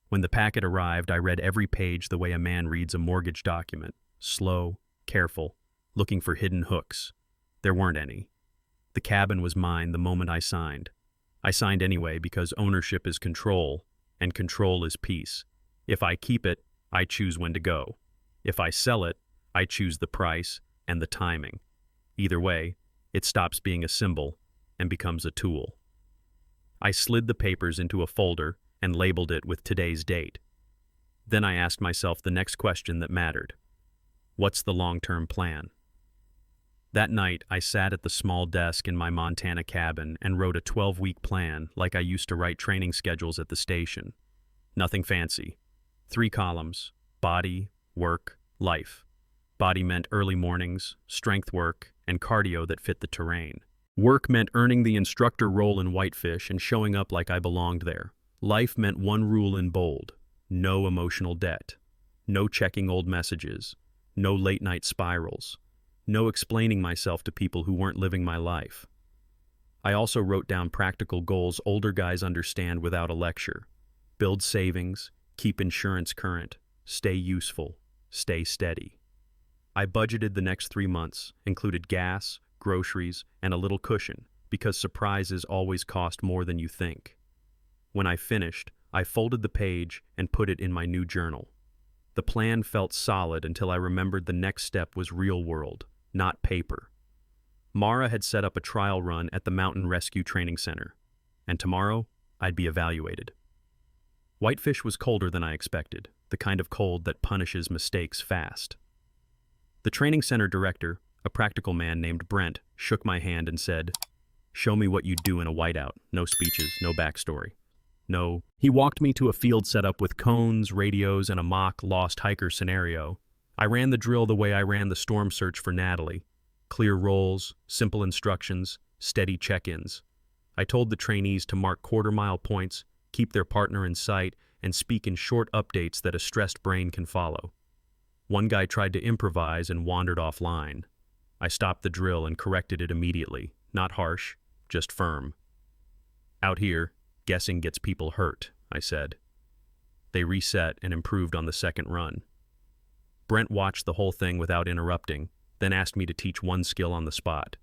When the packet arrived, I read every page the way a man reads a mortgage document, slow, careful, looking for hidden hooks. There weren't any. The cabin was mine the moment I signed. I signed anyway because ownership is control, and control is peace. If I keep it, I choose when to go. If I sell it, I choose the price and the timing. Either way, it stops being a symbol and becomes a tool. I slid the papers into a folder and labeled it with today's date. Then I asked myself the next question that mattered. What's the long-term plan? That night, I sat at the small desk in my Montana cabin and wrote a 12-week plan like I used to write training schedules at the station. Nothing fancy. 3 columns: body, work, life. Body meant early mornings, strength work, and cardio that fit the terrain. Work meant earning the instructor role in Whitefish and showing up like I belonged there. Life meant one rule in bold: no emotional debt. No checking old messages. No late-night spirals. No explaining myself to people who weren't living my life. I also wrote down practical goals older guys understand without a lecture. Build savings, keep insurance current, stay useful, stay steady. I budgeted the next 3 months, included gas, groceries, and a little cushion, because surprises always cost more than you think. When I finished, I folded the page and put it in my new journal. The plan felt solid until I remembered the next step was real world, not paper. Mara had set up a trial run at the Mountain Rescue Training Center, and tomorrow I'd be evaluated. Whitefish was colder than I expected, the kind of cold that punishes mistakes fast. The training center director, a practical man named Brent, shook my hand and said, "Show me what you'd do in a whiteout. No speeches, no backstory. No." He walked me to a field set up with cones, radios, and a mock lost hiker scenario. I ran the drill the way I ran the storm search for Natalie. Clear roles, simple instructions, steady check-ins. I told the trainees to mark quarter-mile points, keep their partner in sight, and speak in short updates that a stressed brain can follow. One guy tried to improvise and wandered offline. I stopped the drill and corrected it immediately. Not harsh, just firm. "Out here, guessing gets people hurt," I said. They reset and improved on the second run. Brent watched the whole thing without interrupting, then asked me to teach one skill on the spot.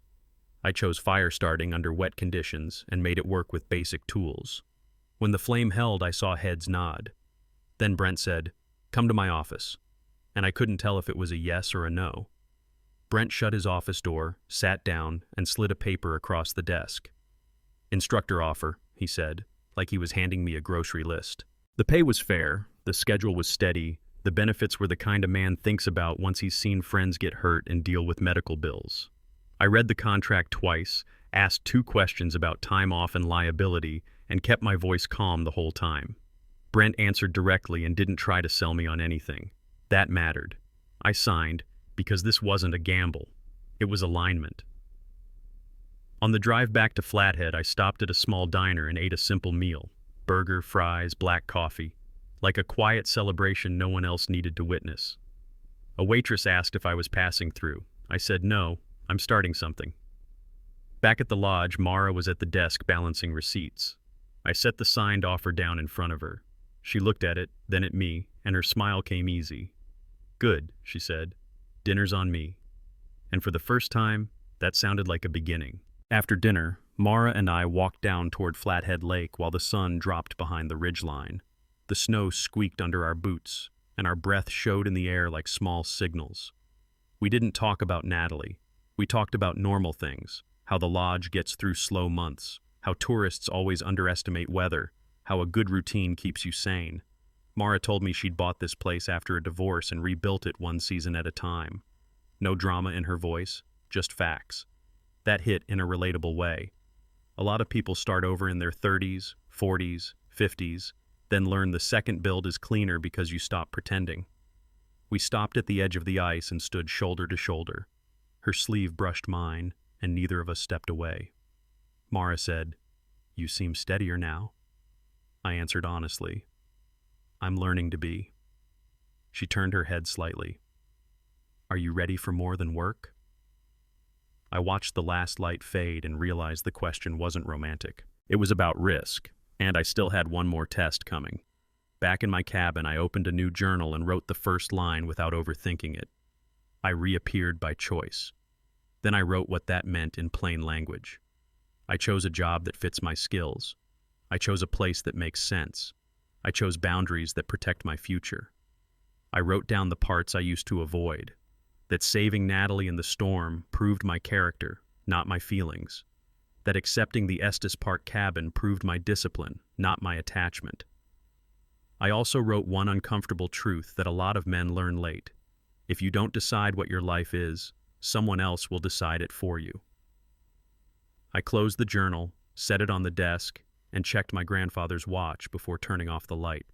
I chose fire starting under wet conditions and made it work with basic tools. When the flame held, I saw heads nod. Then Brent said, "Come to my office," and I couldn't tell if it was a yes or a no. Brent shut his office door, sat down, and slid a paper across the desk. "Instructor offer," he said, like he was handing me a grocery list. The pay was fair, the schedule was steady, the benefits were the kind a man thinks about once he's seen friends get hurt and deal with medical bills. I read the contract twice, asked 2 questions about time off and liability, and kept my voice calm the whole time. Brent answered directly and didn't try to sell me on anything. That mattered. I signed, because this wasn't a gamble. It was alignment. On the drive back to Flathead, I stopped at a small diner and ate a simple meal. Burger, fries, black coffee. Like a quiet celebration no one else needed to witness. A waitress asked if I was passing through. I said no, I'm starting something. Back at the lodge, Mara was at the desk balancing receipts. I set the signed offer down in front of her. She looked at it, then at me, and her smile came easy. "Good," she said. "Dinner's on me." And for the first time, that sounded like a beginning. After dinner, Mara and I walked down toward Flathead Lake while the sun dropped behind the ridgeline. The snow squeaked under our boots, and our breath showed in the air like small signals. We didn't talk about Natalie. We talked about normal things, how the lodge gets through slow months, how tourists always underestimate weather, how a good routine keeps you sane. Mara told me she'd bought this place after a divorce and rebuilt it one season at a time. No drama in her voice, just facts. That hit in a relatable way. A lot of people start over in their 30s, 40s, 50s, then learn the second build is cleaner because you stop pretending. We stopped at the edge of the ice and stood shoulder to shoulder. Her sleeve brushed mine, and neither of us stepped away. Mara said, "You seem steadier now." I answered honestly, "I'm learning to be." She turned her head slightly. "Are you ready for more than work?" I watched the last light fade and realized the question wasn't romantic. It was about risk, and I still had one more test coming. Back in my cabin, I opened a new journal and wrote the first line without overthinking it. I reappeared by choice. Then I wrote what that meant in plain language. I chose a job that fits my skills. I chose a place that makes sense. I chose boundaries that protect my future. I wrote down the parts I used to avoid. That saving Natalie in the storm proved my character, not my feelings. That accepting the Estes Park cabin proved my discipline, not my attachment. I also wrote one uncomfortable truth that a lot of men learn late. If you don't decide what your life is, someone else will decide it for you. I closed the journal, set it on the desk, and checked my grandfather's watch before turning off the light.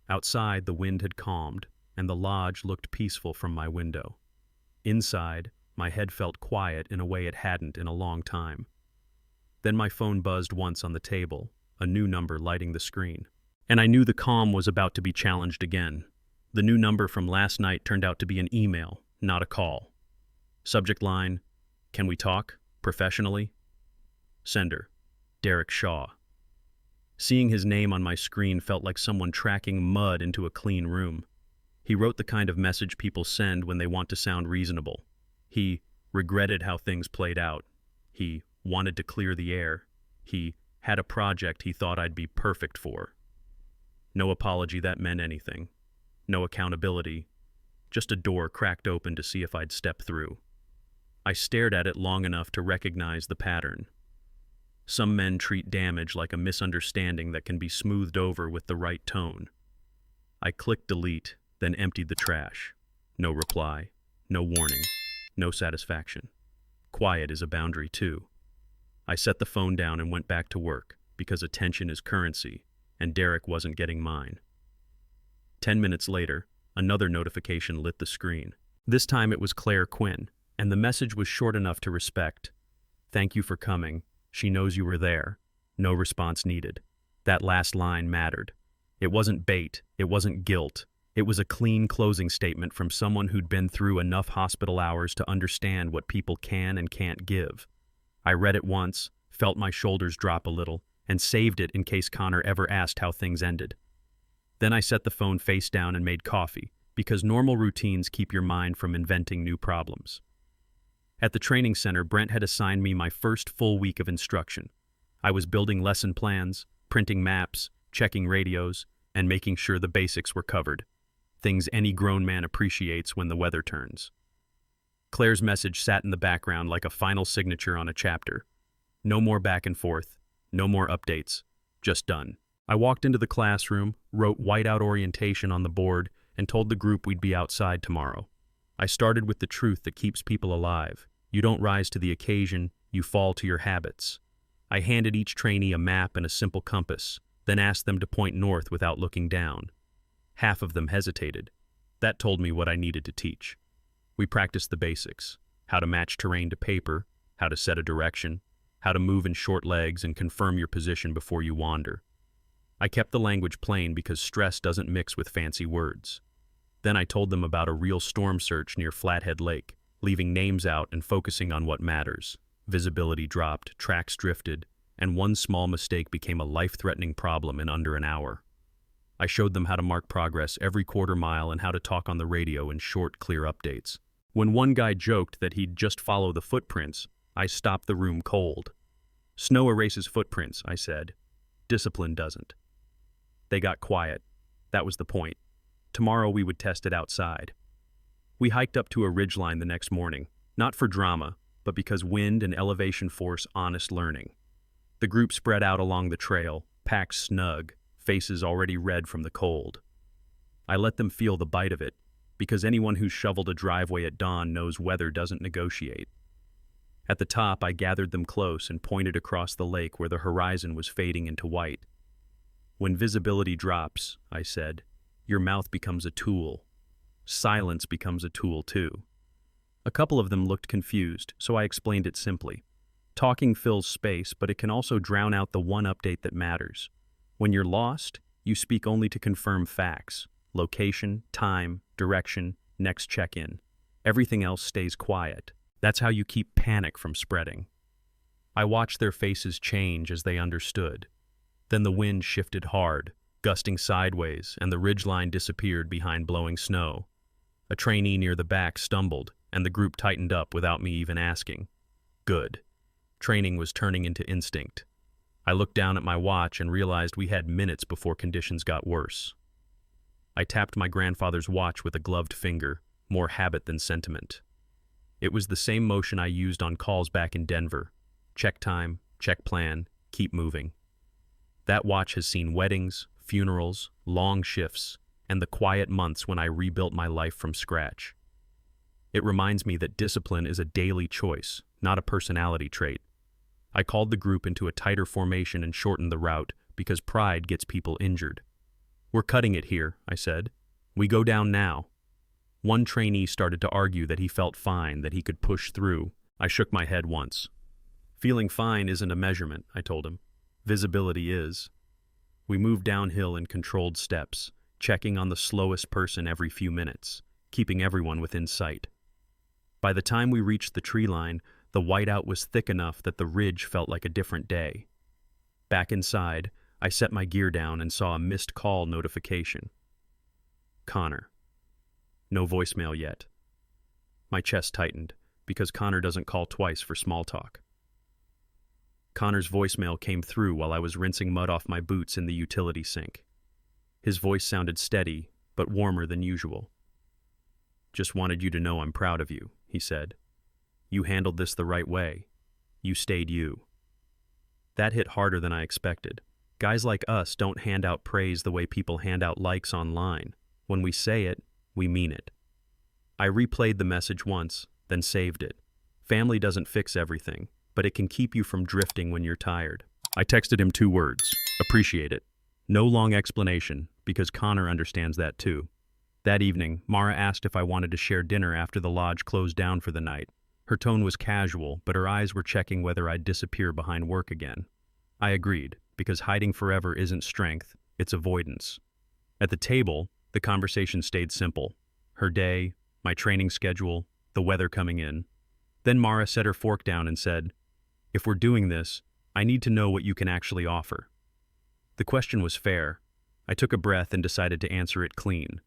Outside, the wind had calmed, and the lodge looked peaceful from my window. Inside, my head felt quiet in a way it hadn't in a long time. Then my phone buzzed once on the table, a new number lighting the screen. And I knew the calm was about to be challenged again. The new number from last night turned out to be an email, not a call. Subject line, "Can we talk? Professionally?" Sender, Derek Shaw. Seeing his name on my screen felt like someone tracking mud into a clean room. He wrote the kind of message people send when they want to sound reasonable. He regretted how things played out. He wanted to clear the air. He had a project he thought I'd be perfect for. No apology that meant anything. No accountability. Just a door cracked open to see if I'd step through. I stared at it long enough to recognize the pattern. Some men treat damage like a misunderstanding that can be smoothed over with the right tone. I clicked delete, then emptied the trash. No reply, no warning, no satisfaction. Quiet is a boundary too. I set the phone down and went back to work, because attention is currency, and Derek wasn't getting mine. 10 minutes later, another notification lit the screen. This time it was Claire Quinn, and the message was short enough to respect. Thank you for coming. She knows you were there. No response needed. That last line mattered. It wasn't bait. It wasn't guilt. It was a clean closing statement from someone who'd been through enough hospital hours to understand what people can and can't give. I read it once, felt my shoulders drop a little, and saved it in case Connor ever asked how things ended. Then I set the phone face down and made coffee, because normal routines keep your mind from inventing new problems. At the training center, Brent had assigned me my first full week of instruction. I was building lesson plans, printing maps, checking radios, and making sure the basics were covered. Things any grown man appreciates when the weather turns. Claire's message sat in the background like a final signature on a chapter. No more back and forth, no more updates, just done. I walked into the classroom, wrote whiteout orientation on the board, and told the group we'd be outside tomorrow. I started with the truth that keeps people alive. You don't rise to the occasion, you fall to your habits. I handed each trainee a map and a simple compass, then asked them to point north without looking down. Half of them hesitated. That told me what I needed to teach. We practiced the basics: how to match terrain to paper, how to set a direction, how to move in short legs and confirm your position before you wander. I kept the language plain because stress doesn't mix with fancy words. Then I told them about a real storm surge near Flathead Lake, leaving names out and focusing on what matters. Visibility dropped, tracks drifted, and one small mistake became a life-threatening problem in under an hour. I showed them how to mark progress every quarter mile and how to talk on the radio in short, clear updates. When one guy joked that he'd just follow the footprints, I stopped the room cold. Snow erases footprints, I said. Discipline doesn't. They got quiet. That was the point. Tomorrow we would test it outside. We hiked up to a ridgeline the next morning, not for drama, but because wind and elevation force honest learning. The group spread out along the trail, packed snug, faces already red from the cold. I let them feel the bite of it, because anyone who's shoveled a driveway at dawn knows weather doesn't negotiate. At the top, I gathered them close and pointed across the lake where the horizon was fading into white. When visibility drops, I said, your mouth becomes a tool. Silence becomes a tool too. A couple of them looked confused, so I explained it simply. Talking fills space, but it can also drown out the one update that matters. When you're lost, you speak only to confirm facts: location, time, direction, next check-in. Everything else stays quiet. That's how you keep panic from spreading. I watched their faces change as they understood. Then the wind shifted hard, gusting sideways, and the ridgeline disappeared behind blowing snow. A trainee near the back stumbled, and the group tightened up without me even asking. Good. Training was turning into instinct. I looked down at my watch and realized we had minutes before conditions got worse. I tapped my grandfather's watch with a gloved finger, more habit than sentiment. It was the same motion I used on calls back in Denver. Check time, check plan, keep moving. That watch has seen weddings, funerals, long shifts, and the quiet months when I rebuilt my life from scratch. It reminds me that discipline is a daily choice, not a personality trait. I called the group into a tighter formation and shortened the route because pride gets people injured. We're cutting it here, I said. We go down now. One trainee started to argue that he felt fine, that he could push through. I shook my head once. Feeling fine isn't a measurement, I told him. Visibility is. We moved downhill in controlled steps, checking on the slowest person every few minutes, keeping everyone within sight. By the time we reached the tree line, the whiteout was thick enough that the ridge felt like a different day. Back inside, I set my gear down and saw a missed call notification. Connor. No voicemail yet. My chest tightened, because Connor doesn't call twice for small talk. Connor's voicemail came through while I was rinsing mud off my boots in the utility sink. His voice sounded steady, but warmer than usual. Just wanted you to know I'm proud of you, he said. You handled this the right way. You stayed you. That hit harder than I expected. Guys like us don't hand out praise the way people hand out likes online. When we say it, we mean it. I replayed the message once, then saved it. Family doesn't fix everything, but it can keep you from drifting when you're tired. I texted him 2 words: appreciate it. No long explanation, because Connor understands that too. That evening, Mara asked if I wanted to share dinner after the lodge closed down for the night. Her tone was casual, but her eyes were checking whether I'd disappear behind work again. I agreed, because hiding forever isn't strength, it's avoidance. At the table, the conversation stayed simple. Her day, my training schedule, the weather coming in. Then Mara set her fork down and said, "If we're doing this, I need to know what you can actually offer." The question was fair. I took a breath and decided to answer it clean.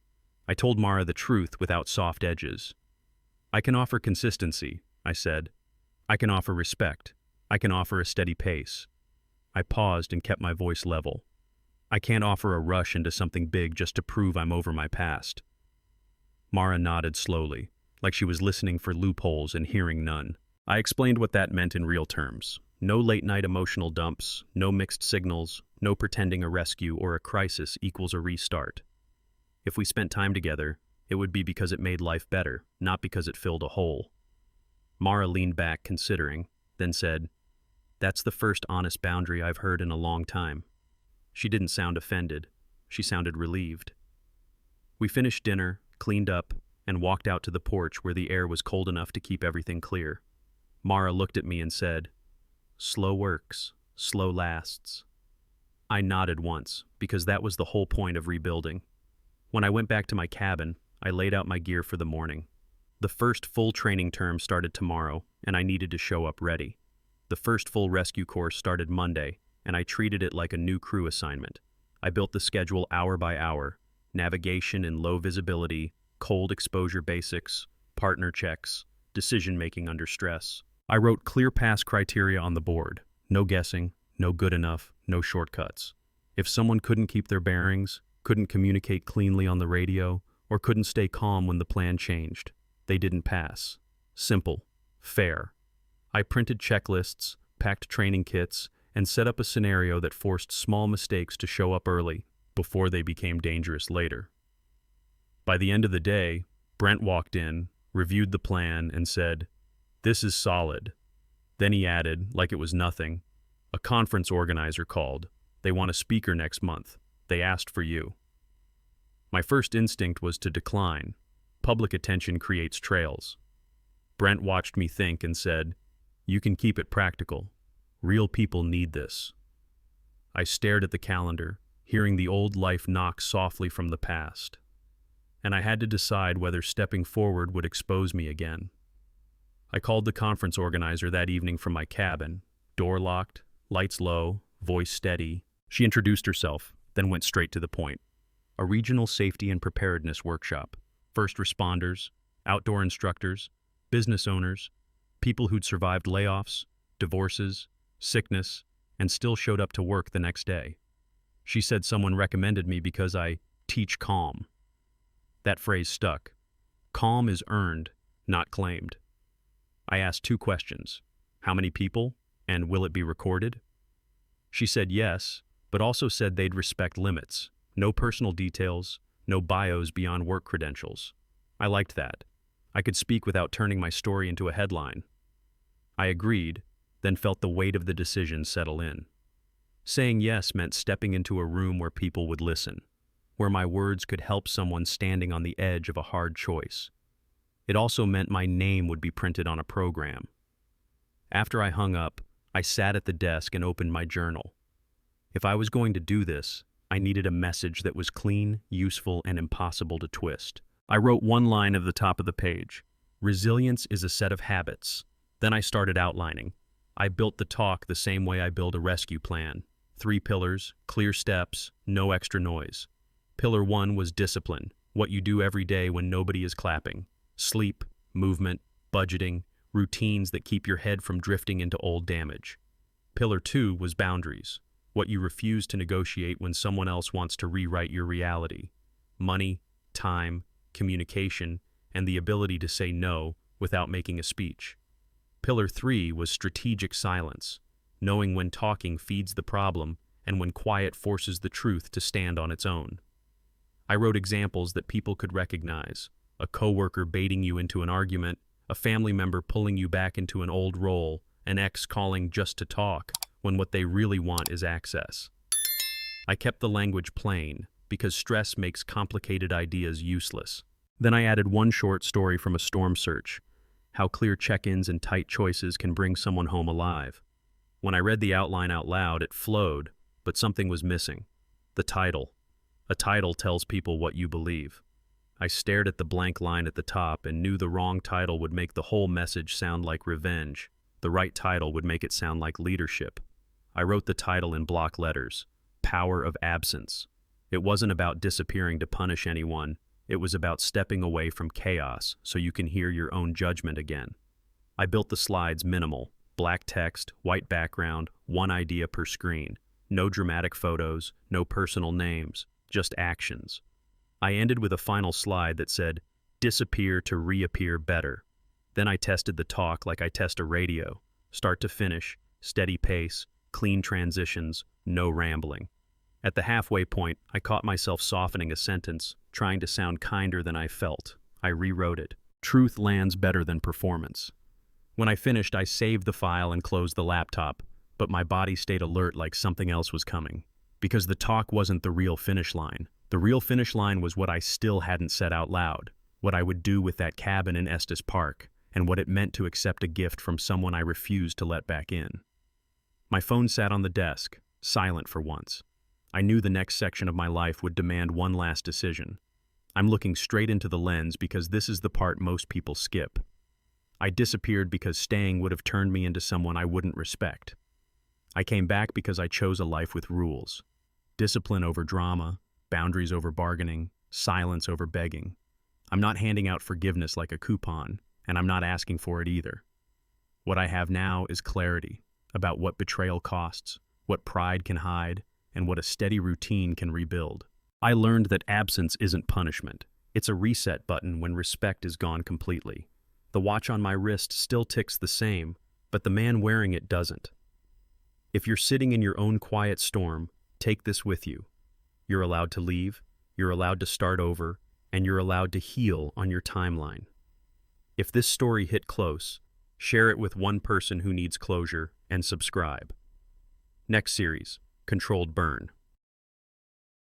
I told Mara the truth without soft edges. "I can offer consistency," I said. "I can offer respect. I can offer a steady pace." I paused and kept my voice level. "I can't offer a rush into something big just to prove I'm over my past." Mara nodded slowly, like she was listening for loopholes and hearing none. I explained what that meant in real terms. No late-night emotional dumps, no mixed signals, no pretending a rescue or a crisis equals a restart. If we spent time together, it would be because it made life better, not because it filled a hole. Mara leaned back, considering, then said, "That's the first honest boundary I've heard in a long time." She didn't sound offended. She sounded relieved. We finished dinner, cleaned up, and walked out to the porch where the air was cold enough to keep everything clear. Mara looked at me and said, "Slow works, slow lasts." I nodded once, because that was the whole point of rebuilding. When I went back to my cabin, I laid out my gear for the morning. The first full training term started tomorrow, and I needed to show up ready. The first full rescue course started Monday, and I treated it like a new crew assignment. I built the schedule hour by hour: navigation in low visibility, cold exposure basics, partner checks, decision-making under stress. I wrote clear pass criteria on the board. No guessing, no good enough, no shortcuts. If someone couldn't keep their bearings, couldn't communicate cleanly on the radio, or couldn't stay calm when the plan changed, they didn't pass. Simple. Fair. I printed checklists, packed training kits, and set up a scenario that forced small mistakes to show up early, before they became dangerous later. By the end of the day, Brent walked in, reviewed the plan, and said, "This is solid." Then he added, like it was nothing, "A conference organizer called. They want a speaker next month. They asked for you." My first instinct was to decline. Public attention creates trails. Brent watched me think and said, "You can keep it practical. Real people need this." I stared at the calendar, hearing the old life knock softly from the past. And I had to decide whether stepping forward would expose me again. I called the conference organizer that evening from my cabin, door locked, lights low, voice steady. She introduced herself, then went straight to the point. A regional safety and preparedness workshop. First responders, outdoor instructors, business owners, people who'd survived layoffs, divorces, sickness, and still showed up to work the next day. She said someone recommended me because I teach calm. That phrase stuck. Calm is earned, not claimed. I asked 2 questions. How many people, and will it be recorded? She said yes, but also said they'd respect limits. No personal details, no bios beyond work credentials. I liked that. I could speak without turning my story into a headline. I agreed, then felt the weight of the decision settle in. Saying yes meant stepping into a room where people would listen, where my words could help someone standing on the edge of a hard choice. It also meant my name would be printed on a program. After I hung up, I sat at the desk and opened my journal. If I was going to do this, I needed a message that was clean, useful, and impossible to twist. I wrote one line at the top of the page. Resilience is a set of habits. Then I started outlining. I built the talk the same way I build a rescue plan. 3 pillars, clear steps, no extra noise. Pillar 1 was discipline, what you do every day when nobody is clapping. Sleep, movement, budgeting, routines that keep your head from drifting into old damage. Pillar 2 was boundaries, what you refuse to negotiate when someone else wants to rewrite your reality. Money, time, communication, and the ability to say no without making a speech. Pillar 3 was strategic silence, knowing when talking feeds the problem and when quiet forces the truth to stand on its own. I wrote examples that people could recognize: a coworker baiting you into an argument, a family member pulling you back into an old role, an ex calling just to talk when what they really want is access. I kept the language plain because stress makes complicated ideas useless. Then I added one short story from a storm search: how clear check-ins and tight choices can bring someone home alive. When I read the outline out loud, it flowed, but something was missing: the title. A title tells people what you believe. I stared at the blank line at the top and knew the wrong title would make the whole message sound like revenge. The right title would make it sound like leadership. I wrote the title in block letters: Power of Absence. It wasn't about disappearing to punish anyone. It was about stepping away from chaos so you can hear your own judgment again. I built the slides minimal: black text, white background, one idea per screen. No dramatic photos, no personal names, just actions. I ended with a final slide that said, disappear to reappear better. Then I tested the talk like I test a radio: start to finish, steady pace, clean transitions, no rambling. At the halfway point, I caught myself softening a sentence, trying to sound kinder than I felt. I rewrote it: truth lands better than performance. When I finished, I saved the file and closed the laptop, but my body stayed alert like something else was coming. Because the talk wasn't the real finish line. The real finish line was what I still hadn't said out loud: what I would do with that cabin in Estes Park, and what it meant to accept a gift from someone I refused to let back in. My phone sat on the desk, silent for once. I knew the next section of my life would demand one last decision. I'm looking straight into the lens because this is the part most people skip. I disappeared because staying would have turned me into someone I wouldn't respect. I came back because I chose a life with rules: discipline over drama, boundaries over bargaining, silence over begging. I'm not handing out forgiveness like a coupon, and I'm not asking for it either. What I have now is clarity about what betrayal costs, what pride can hide, and what a steady routine can rebuild. I learned that absence isn't punishment. It's a reset button when respect is gone completely. The watch on my wrist still ticks the same, but the man wearing it doesn't. If you're sitting in your own quiet storm, take this with you. You're allowed to leave, you're allowed to start over, and you're allowed to heal on your timeline. If this story hit close, share it with one person who needs closure and subscribe. Next series: Controlled Burn.